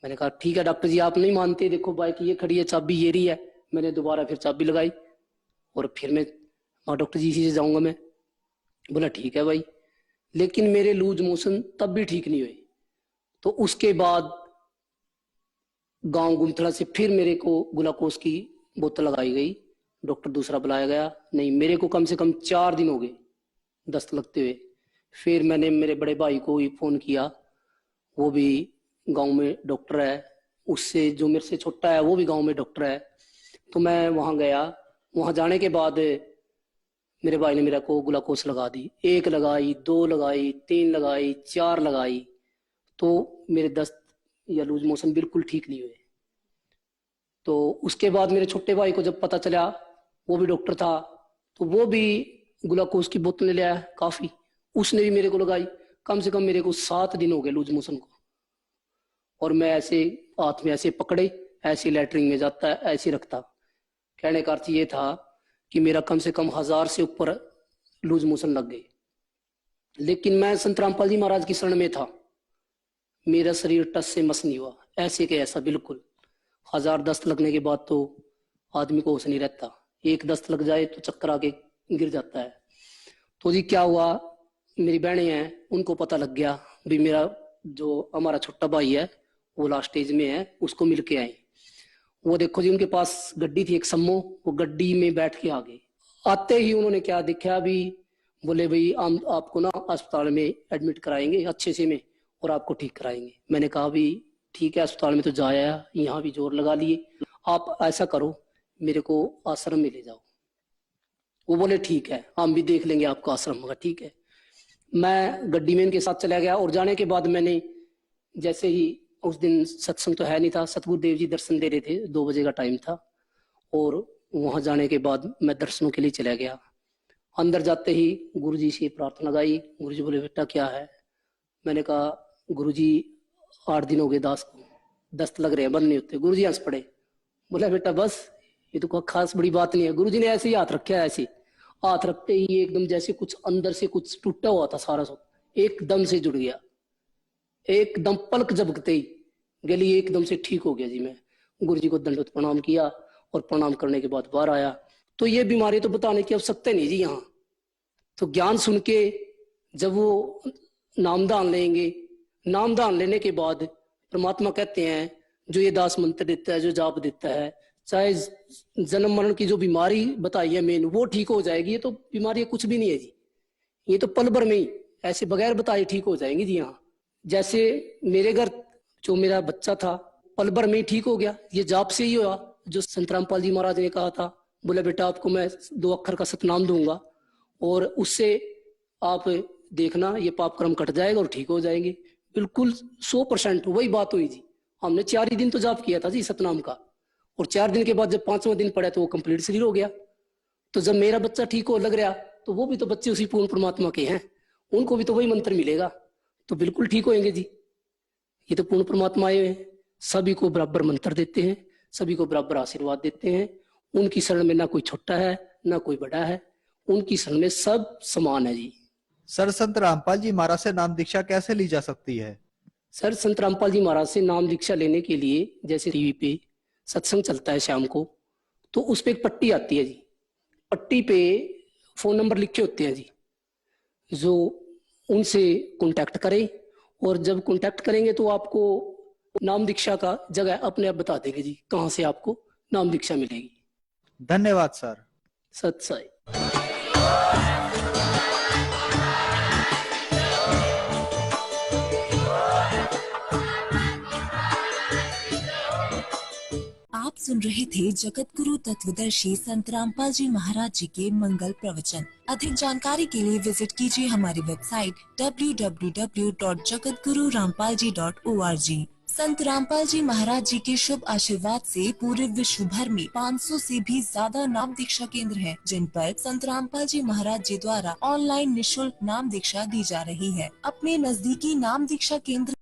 मैंने कहा ठीक है डॉक्टर जी आप नहीं मानते, देखो बाइक ये खड़ी है, चाबी ये रही है। मैंने दोबारा फिर चाबी लगाई और फिर मैं डॉक्टर जी इसी से जाऊंगा मैं। बोला ठीक है भाई। लेकिन मेरे लूज मोशन तब भी ठीक नहीं हुए। तो उसके बाद गांव गुमथड़ा से फिर मेरे को ग्लूकोज की बोतल लगाई गई, डॉक्टर दूसरा बुलाया गया। नहीं, मेरे को कम से कम 4 दिन हो गए दस्त लगते हुए। फिर मैंने मेरे बड़े भाई को ही फोन किया, वो भी गांव में डॉक्टर है, उससे जो मेरे से छोटा है वो भी गांव में डॉक्टर है। तो मैं वहां गया। वहां जाने के बाद मेरे भाई ने मेरे को ग्लूकोज लगा दी। 1 लगाई, 2 लगाई, 3 लगाई, 4 लगाई, तो मेरे दस्त या लूज मोशन बिल्कुल ठीक नहीं हुए। तो उसके बाद मेरे छोटे भाई को जब पता चला, वो भी डॉक्टर था, तो वो भी ग्लूकोज की बोतल ले आया काफी, उसने भी मेरे को लगाई। कम से कम मेरे को 7 दिन हो गए लूज मोशन को। और मैं ऐसे हाथ में ऐसे पकड़े, ऐसे लैटरिन में जाता है, ऐसे रखता। कहने का अर्थ ये था कि मेरा कम से कम 1000 से ऊपर लूज मोशन लग गए। लेकिन मैं संत रामपाल जी महाराज की शरण में था, मेरा शरीर टस से मस नहीं हुआ, ऐसे के ऐसा बिल्कुल। 1000 दस्त लगने के बाद तो आदमी को होश नहीं रहता, 1 दस्त लग जाए तो चक्कर आके गिर जाता है। तो जी क्या हुआ, मेरी बहनें हैं, उनको पता लग गया भी मेरा जो हमारा छोटा भाई है वो लास्ट स्टेज में है, उसको मिल के आए। वो देखो जी, उनके पास गड्डी थी एक सम्मो, वो गड्डी में बैठ के आ गए। आते ही उन्होंने क्या देखा भी, बोले भाई हम आपको ना अस्पताल में एडमिट कराएंगे अच्छे से में, और आपको ठीक कराएंगे। मैंने कहा भी ठीक है, अस्पताल में तो जाया, यहाँ भी जोर लगा लिए, आप ऐसा करो मेरे को आश्रम में ले जाओ। वो बोले ठीक है, हम भी देख लेंगे आपको आश्रम का। ठीक है, मैं गड्डी में इनके साथ चला गया। और जाने के बाद मैंने जैसे ही, उस दिन सत्संग तो है नहीं था, सतगुरुदेव जी दर्शन दे रहे थे, 2 बजे का टाइम था। और वहां जाने के बाद मैं दर्शनों के लिए चला गया। अंदर जाते ही गुरुजी से प्रार्थना गाई। गुरुजी बोले बेटा क्या है? मैंने कहा गुरुजी 8 दिन हो गए दस्त लग रहे हैं, बंद नहीं होते। गुरुजी हंस पड़े, बोला बेटा बस, ये तो कोई खास बड़ी बात नहीं है। गुरुजी ने ऐसे ही हाथ रखा है, ऐसे हाथ रखते ही एकदम जैसे कुछ अंदर से कुछ टूटा हुआ था, सारा सब एकदम से जुड़ गया। एकदम पलक झपकते ही गली एकदम से ठीक हो गया जी। मैं गुरुजी को दंडवत प्रणाम किया और प्रणाम करने के बाद बाहर आया। तो ये बीमारी तो बताने की आवश्यकता नहीं जी यहाँ। तो ज्ञान सुन के जब वो नामदान लेंगे, नामदान लेने के बाद परमात्मा कहते हैं जो ये दास मंत्र देता है, जो जाप देता है, चाहे जन्म मरण की जो बीमारी बताई है मेन, वो ठीक हो जाएगी। ये तो बीमारी कुछ भी नहीं है जी, ये तो पल भर में ही ऐसे बगैर बताए ठीक हो जाएंगी जी। यहाँ जैसे मेरे घर जो मेरा बच्चा था, पल भर में ही ठीक हो गया, ये जाप से ही हुआ। जो संत रामपाल जी महाराज ने कहा था, बोले बेटा आपको मैं 2 अक्षर का सतनाम दूंगा और उससे आप देखना ये पाप कर्म कट जाएगा और ठीक हो जाएंगे। बिल्कुल 100% वही बात हुई जी। हमने 4 ही दिन तो जाप किया था जी सतनाम का, और 4 दिन के बाद जब 5वां दिन पड़ा तो वो कंप्लीट शरीर हो गया। तो जब मेरा बच्चा ठीक हो लग रहा, तो वो भी तो बच्चे उसी पूर्ण परमात्मा के हैं, उनको भी तो वही मंत्र मिलेगा, तो बिल्कुल ठीक होंगे जी। ये तो पूर्ण परमात्मा आए हैं, सभी को बराबर मंत्र देते हैं, सभी को बराबर आशीर्वाद देते हैं। उनकी शरण में ना कोई छोटा है ना कोई बड़ा है, उनकी शरण में सब समान है जी। सर संत रामपाल जी महाराज से नाम दीक्षा कैसे ली जा सकती है? सर संत रामपाल जी महाराज से नाम दीक्षा लेने के लिए जैसे टीवी पे सत्संग चलता है शाम को, तो उस पे एक पट्टी आती है जी। पट्टी पे फोन नंबर लिखे होते हैं जी, जो उनसे कांटेक्ट करें, और जब कांटेक्ट करेंगे तो आपको नाम दीक्षा का जगह अपने आप बता देंगे जी, कहाँ से आपको नाम दीक्षा मिलेगी। धन्यवाद सर। सत साई। आप सुन रहे थे जगत गुरु तत्वदर्शी संत रामपाल जी महाराज जी के मंगल प्रवचन। अधिक जानकारी के लिए विजिट कीजिए हमारी वेबसाइट www.jagatgururampalji.org। संत रामपाल जी महाराज जी के शुभ आशीर्वाद से पूरे विश्व भर में 500 से भी ज्यादा नाम दीक्षा केंद्र हैं, जिन पर संत रामपाल जी महाराज जी द्वारा ऑनलाइन निशुल्क नाम दीक्षा दी जा रही है। अपने नजदीकी नाम दीक्षा केंद्र